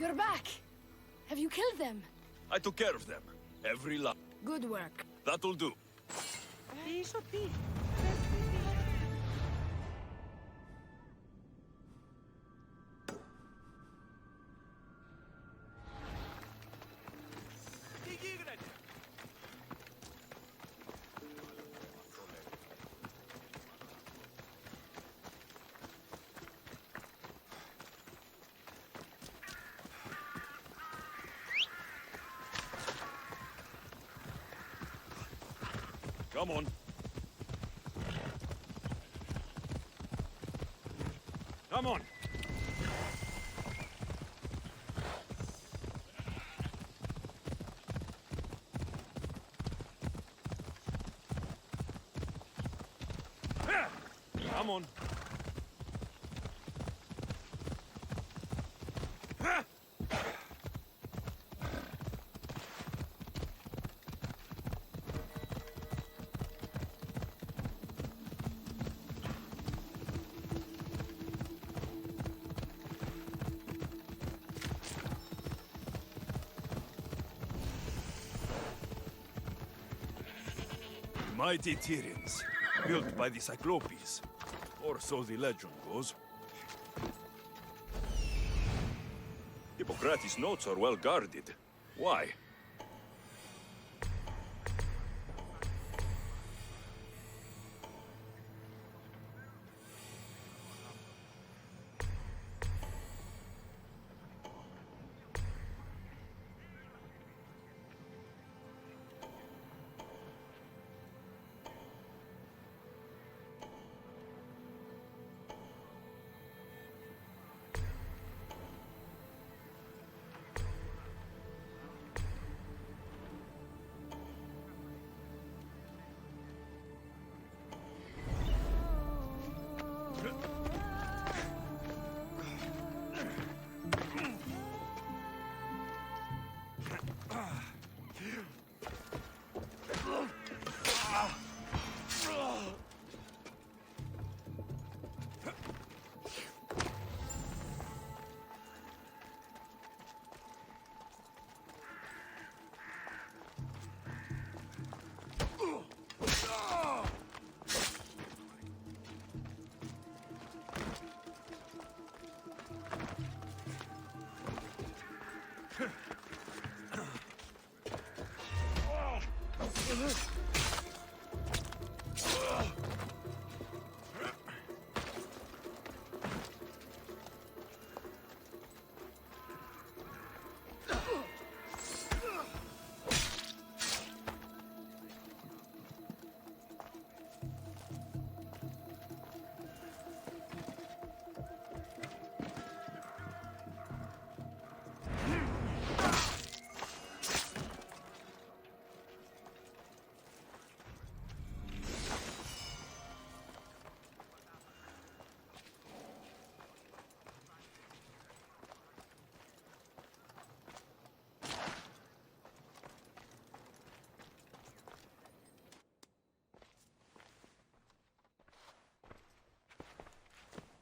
You're back! Have you killed them? I took care of them. Every last. Good work. That'll do. Come on. Come on. Come on. mighty Tyrians, built by the Cyclopes. Or so the legend goes. Hippocrates' notes are well guarded. Why?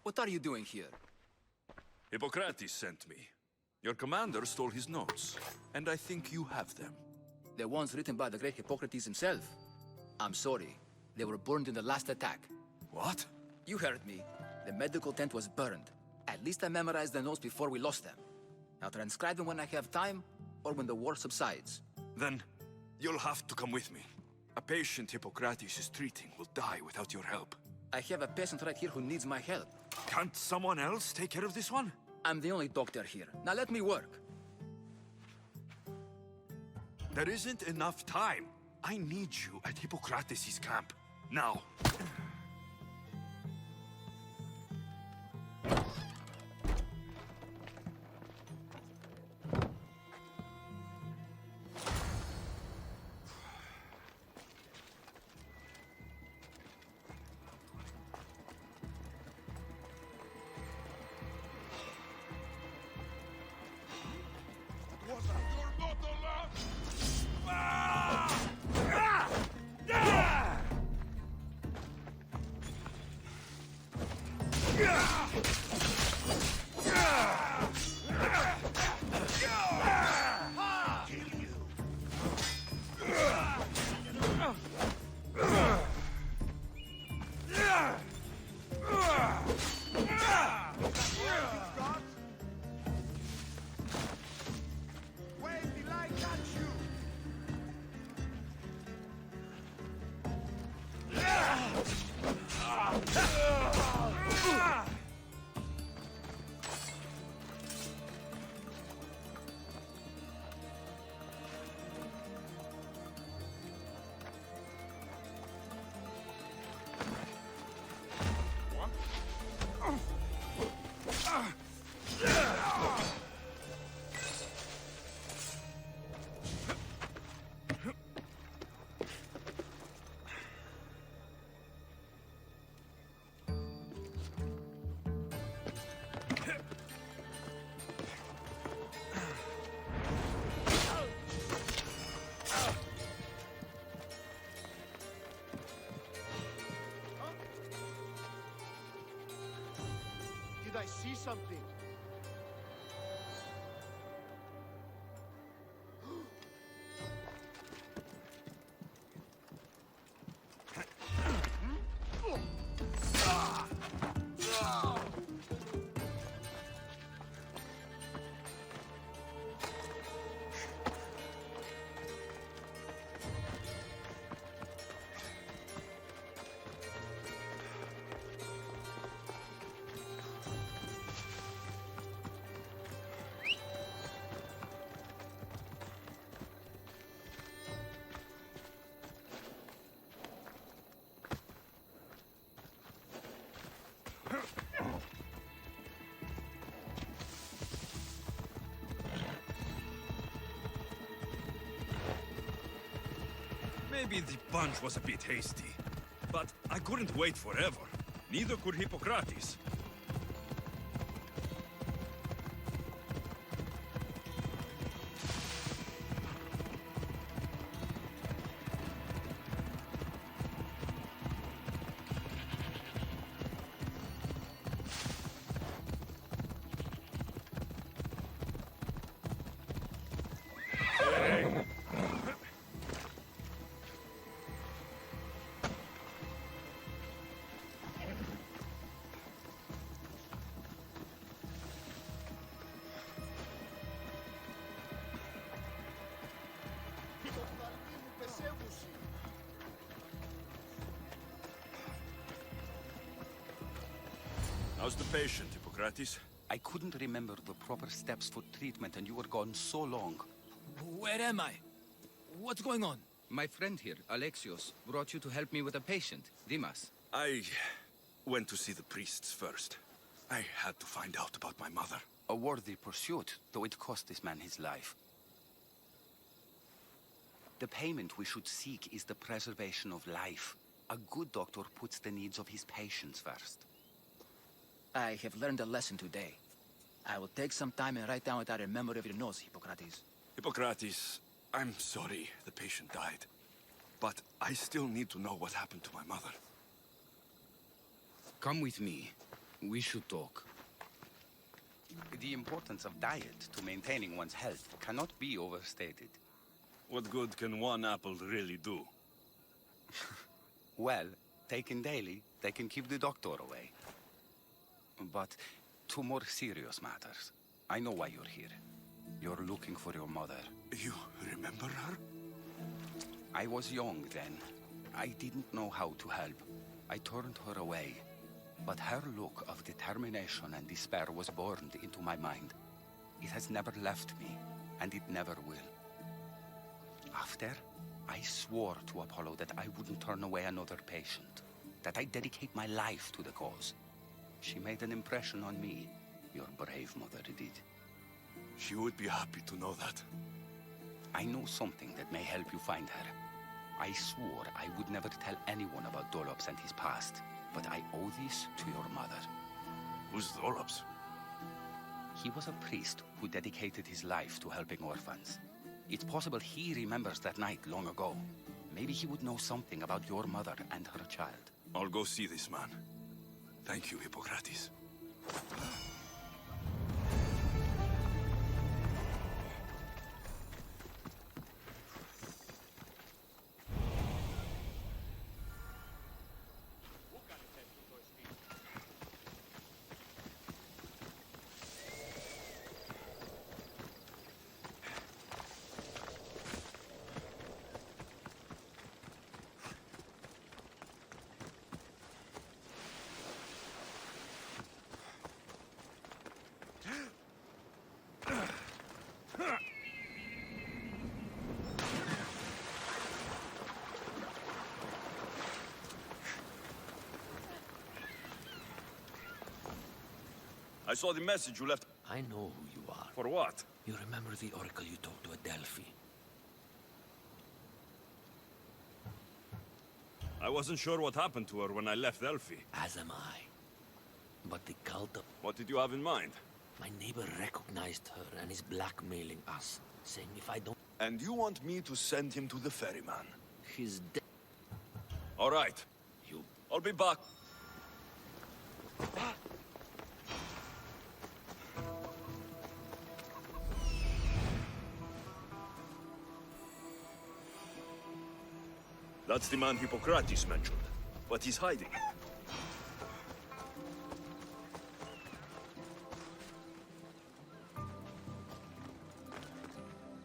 What are you doing here? Hippocrates sent me. Your commander stole his notes, and I think you have them. The ones written by the great Hippocrates himself? I'm sorry. They were burned in the last attack. What? You heard me. The medical tent was burned. At least I memorized the notes before we lost them. I'll transcribe them when I have time, or when the war subsides. Then, you'll have to come with me. A patient Hippocrates is treating will die without your help. I have a patient right here who needs my help. Can't someone else take care of this one? I'm the only doctor here. Now let me work. There isn't enough time. I need you at Hippocrates' camp. Now. Did I see something? Maybe the punch was a bit hasty, but I couldn't wait forever. Neither could Hippocrates. How's the patient, Hippocrates? I couldn't remember the proper steps for treatment, and you were gone so long. Where am I? What's going on? My friend here, Alexios, brought you to help me with a patient, Dimas. I went to see the priests first. I had to find out about my mother. A worthy pursuit, though it cost this man his life. The payment we should seek is the preservation of life. A good doctor puts the needs of his patients first. I have learned a lesson today. I will take some time and write down what I remember of your nose, Hippocrates. Hippocrates, I'm sorry the patient died. But I still need to know what happened to my mother. Come with me. We should talk. The importance of diet to maintaining one's health cannot be overstated. What good can one apple really do? Well, taken daily, they can keep the doctor away. But to more serious matters. I know why you're here. You're looking for your mother. You remember her? I was young then. I didn't know how to help. I turned her away. But her look of determination and despair was burned into my mind. It has never left me, and it never will. After, I swore to Apollo that I wouldn't turn away another patient, that I'd dedicate my life to the cause. She made an impression on me. Your brave mother did. She would be happy to know that. I know something that may help you find her. I swore I would never tell anyone about Dolops and his past, but I owe this to your mother. Who's Dolops? He was a priest who dedicated his life to helping orphans. It's possible he remembers that night long ago. Maybe he would know something about your mother and her child. I'll go see this man. Thank you, Hippocrates. I saw the message you left. I know who you are. For what? You remember the oracle you talked to at Delphi? I wasn't sure what happened to her when I left Delphi. As am I. But the cult of... What did you have in mind? My neighbor recognized her and is blackmailing us, saying if I don't... And you want me to send him to the ferryman? He's dead. All right. I'll be back. That's the man Hippocrates mentioned, but he's hiding.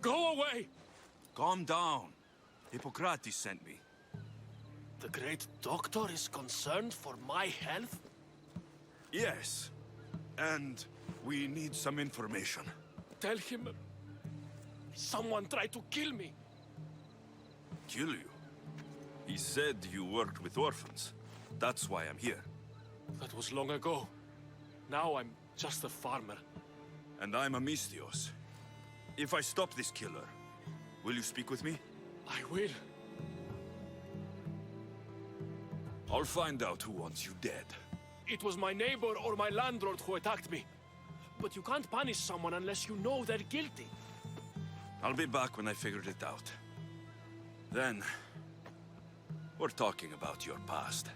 Go away! Calm down. Hippocrates sent me. The great doctor is concerned for my health? Yes. And we need some information. Tell him... someone tried to kill me. Kill you? He said you worked with orphans. That's why I'm here. That was long ago. Now I'm just a farmer. And I'm Amistios. If I stop this killer, will you speak with me? I will. I'll find out who wants you dead. It was my neighbor or my landlord who attacked me. But you can't punish someone unless you know they're guilty. I'll be back when I figured it out. Then, we're talking about your past.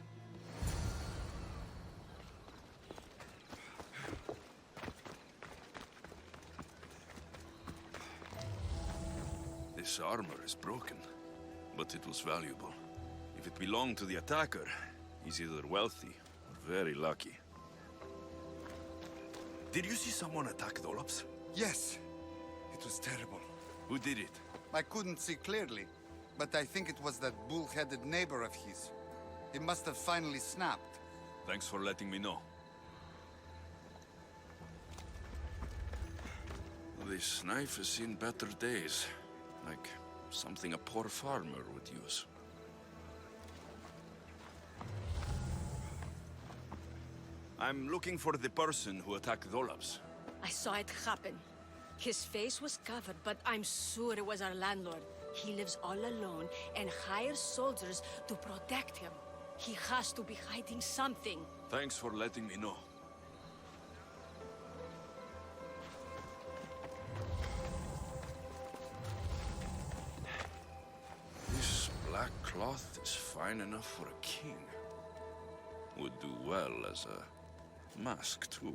This armor is broken, but it was valuable. If it belonged to the attacker, he's either wealthy or very lucky. Did you see someone attack Dolops? Yes. It was terrible. Who did it? I couldn't see clearly, but I think it was that bull-headed neighbor of his. He must have finally snapped. Thanks for letting me know. This knife has seen better days. Like something a poor farmer would use. I'm looking for the person who attacked Dolops. I saw it happen. His face was covered, but I'm sure it was our landlord. He lives all alone and hires soldiers to protect him. He has to be hiding something. Thanks for letting me know. This black cloth is fine enough for a king. Would do well as a mask, too.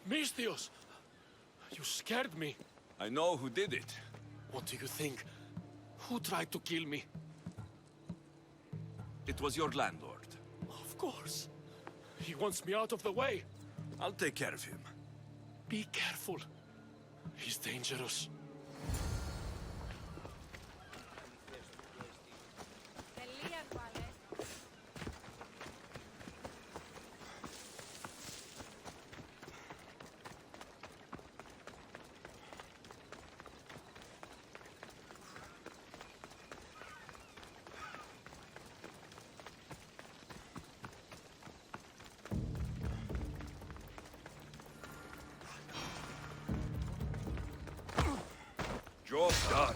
Mistios! You scared me. I know who did it. What do you think? Who tried to kill me? It was your landlord. Of course. He wants me out of the way. I'll take care of him. Be careful. He's dangerous. Job done.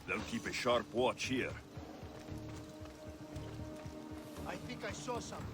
They'll keep a sharp watch here. I think I saw something.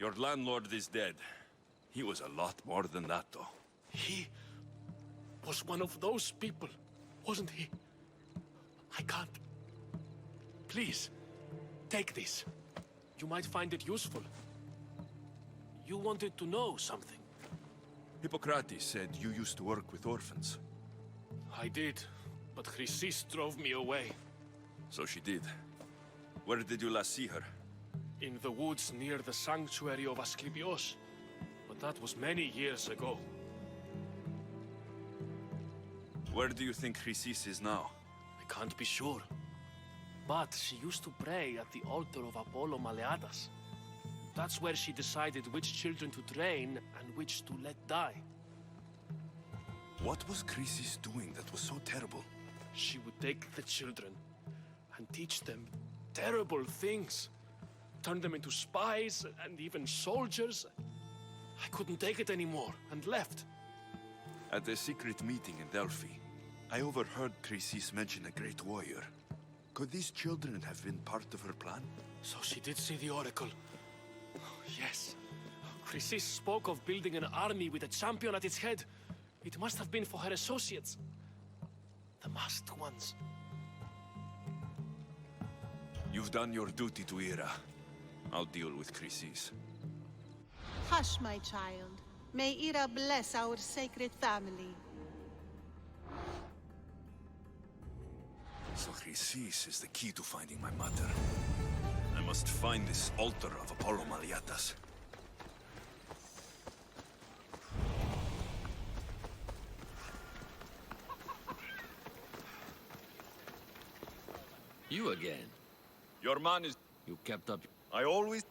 Your landlord is dead. He was a lot more than that, though. He was one of those people, wasn't he? I can't. Please, take this. You might find it useful. You wanted to know something. Hippocrates said you used to work with orphans. I did, but Chrysis drove me away. So she did. Where did you last see her? In the woods near the sanctuary of Asclepios. But that was many years ago. Where do you think Chrysis is now? I can't be sure. But she used to pray at the altar of Apollo Maleatas. That's where she decided which children to train and which to let die. What was Chrysis doing that was so terrible? She would take the children and teach them terrible things. Turn them into spies and even soldiers. I couldn't take it anymore and left. At a secret meeting in Delphi, I overheard Chrysis mention a great warrior. Could these children have been part of her plan? So she did see the oracle. Yes. Chrysis spoke of building an army with a champion at its head. It must have been for her associates. The masked ones. You've done your duty to Ira. I'll deal with Chrysis. Hush, my child. May Ira bless our sacred family. So Chrysis is the key to finding my mother. I must find this altar of Apollo Maleatas. You again. Your man is... You kept up... I always...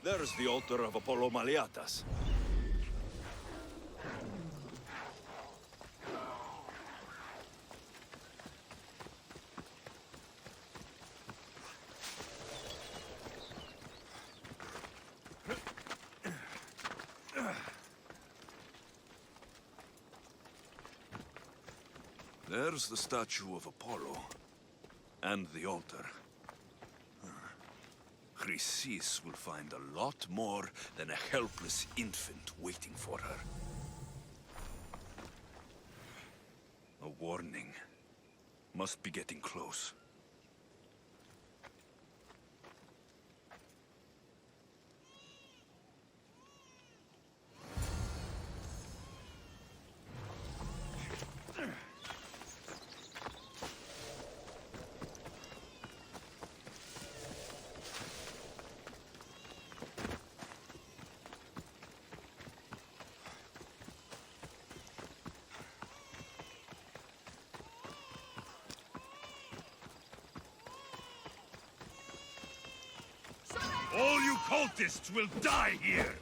There's the altar of Apollo Maleatas. There's the statue of Apollo. And the altar. Chrysis will find a lot more than a helpless infant waiting for her. A warning. Must be getting close. All you cultists will die here!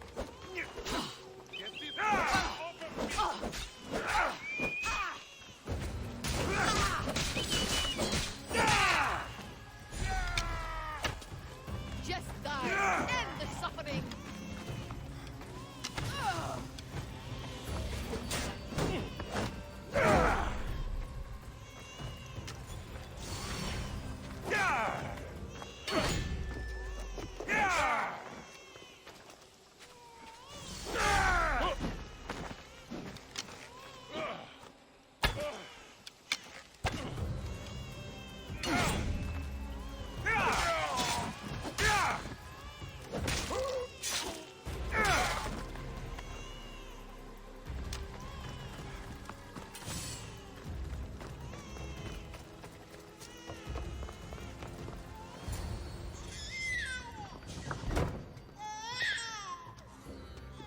Just die. End the suffering.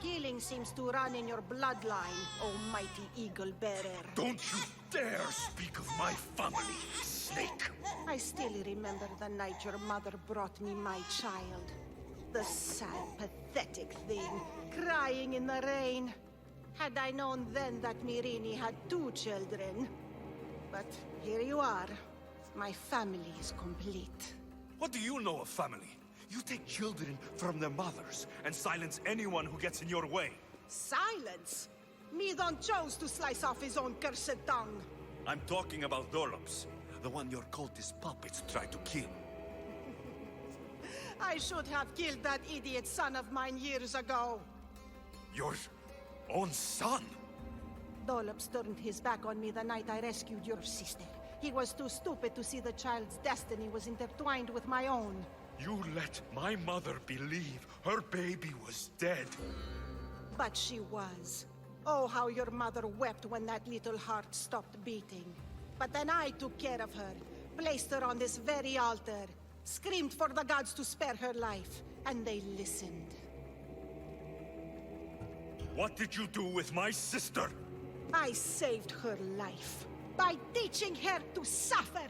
Killing seems to run in your bloodline, almighty eagle bearer. Don't you dare speak of my family, snake! I still remember the night your mother brought me my child. The sad, pathetic thing, crying in the rain. Had I known then that Mirini had 2 children. But here you are. My family is complete. What do you know of family? You take children from their mothers and silence anyone who gets in your way. Silence? Midon chose to slice off his own cursed tongue. I'm talking about Dolops, the one your cultist puppets tried to kill. I should have killed that idiot son of mine years ago. Your own son? Dolops turned his back on me the night I rescued your sister. He was too stupid to see the child's destiny was intertwined with my own. You let my mother believe her baby was dead. But she was. Oh, how your mother wept when that little heart stopped beating. But then I took care of her, placed her on this very altar, screamed for the gods to spare her life, and they listened. What did you do with my sister? I saved her life by teaching her to suffer.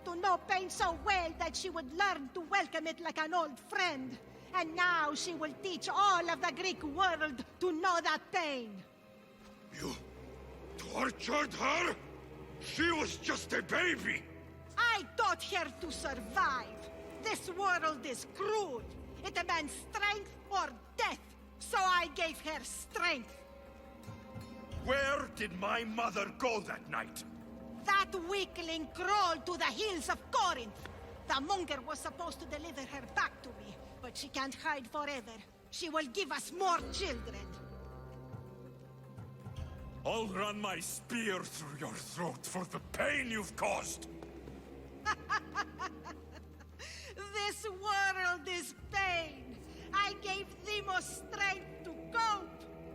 To know pain so well that she would learn to welcome it like an old friend. And now she will teach all of the Greek world to know that pain. You tortured her? She was just a baby! I taught her to survive. This world is cruel. It demands strength or death. So I gave her strength. Where did my mother go that night? That weakling crawled to the hills of Corinth. The monger was supposed to deliver her back to me, but she can't hide forever. She will give us more children. I'll run my spear through your throat for the pain you've caused. This world is pain. I gave Demos strength to cope.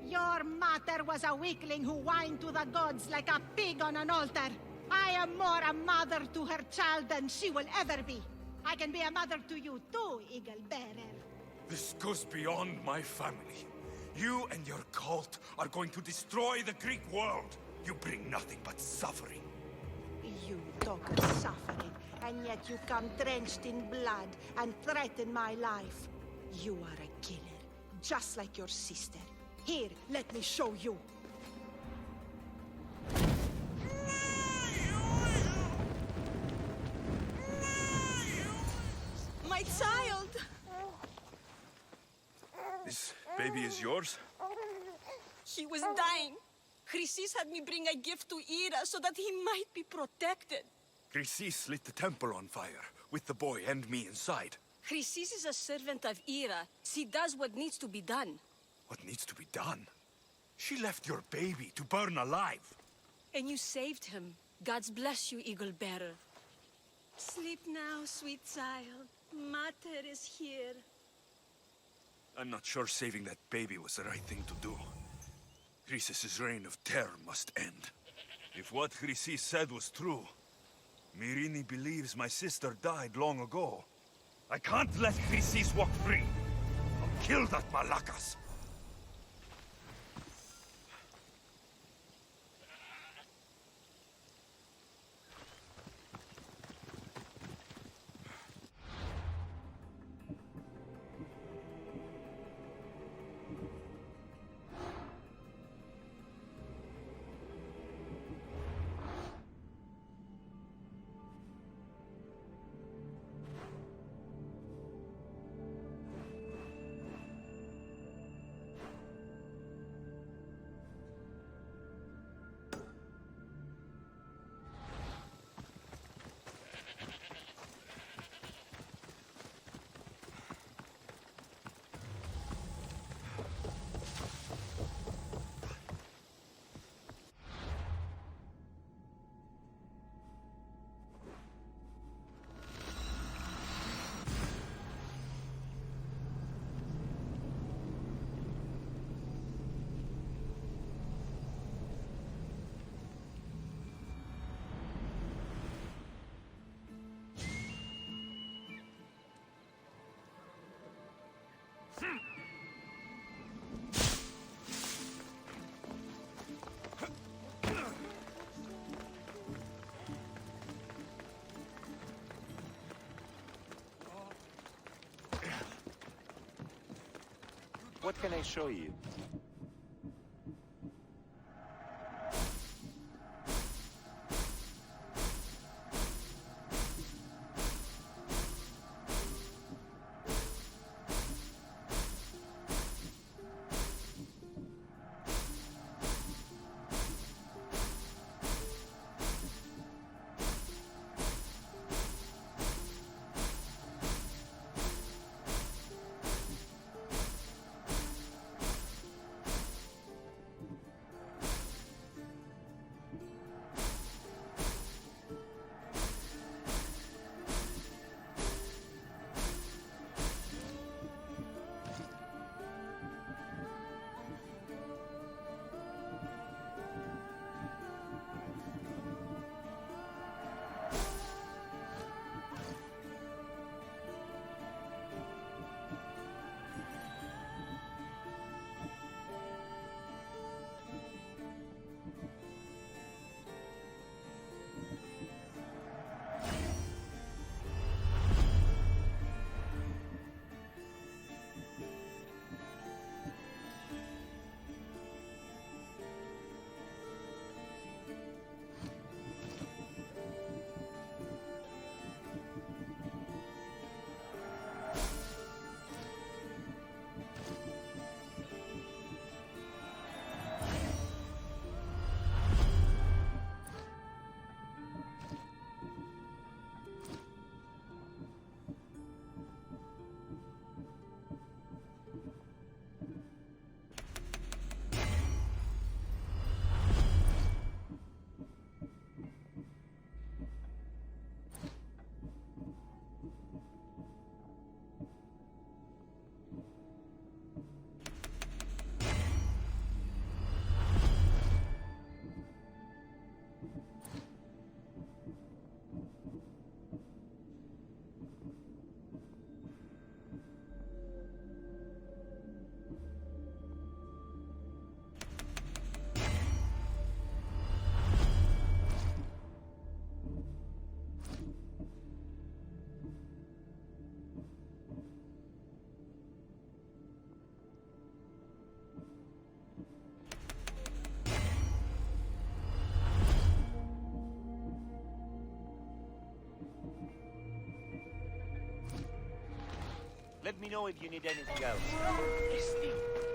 Your mater was a weakling who whined to the gods like a pig on an altar. I am more a mother to her child than she will ever be. I can be a mother to you too, Eagle Bearer. This goes beyond my family. You and your cult are going to destroy the Greek world. You bring nothing but suffering. You talk of suffering, and yet you come drenched in blood and threaten my life. You are a killer, just like your sister. Here, let me show you. My child! This baby is yours? He was dying. Chrysis had me bring a gift to Ira so that he might be protected. Chrysis lit the temple on fire, with the boy and me inside. Chrysis is a servant of Ira. She does what needs to be done. What needs to be done? She left your baby to burn alive. And you saved him. God's bless you, Eagle Bearer. Sleep now, sweet child. Mater is here. I'm not sure saving that baby was the right thing to do. Chrysis' reign of terror must end. If what Chrysis said was true, Mirini believes my sister died long ago. I can't let Chrysis walk free. I'll kill that Malakas. What can I show you? Let me know if you need anything else.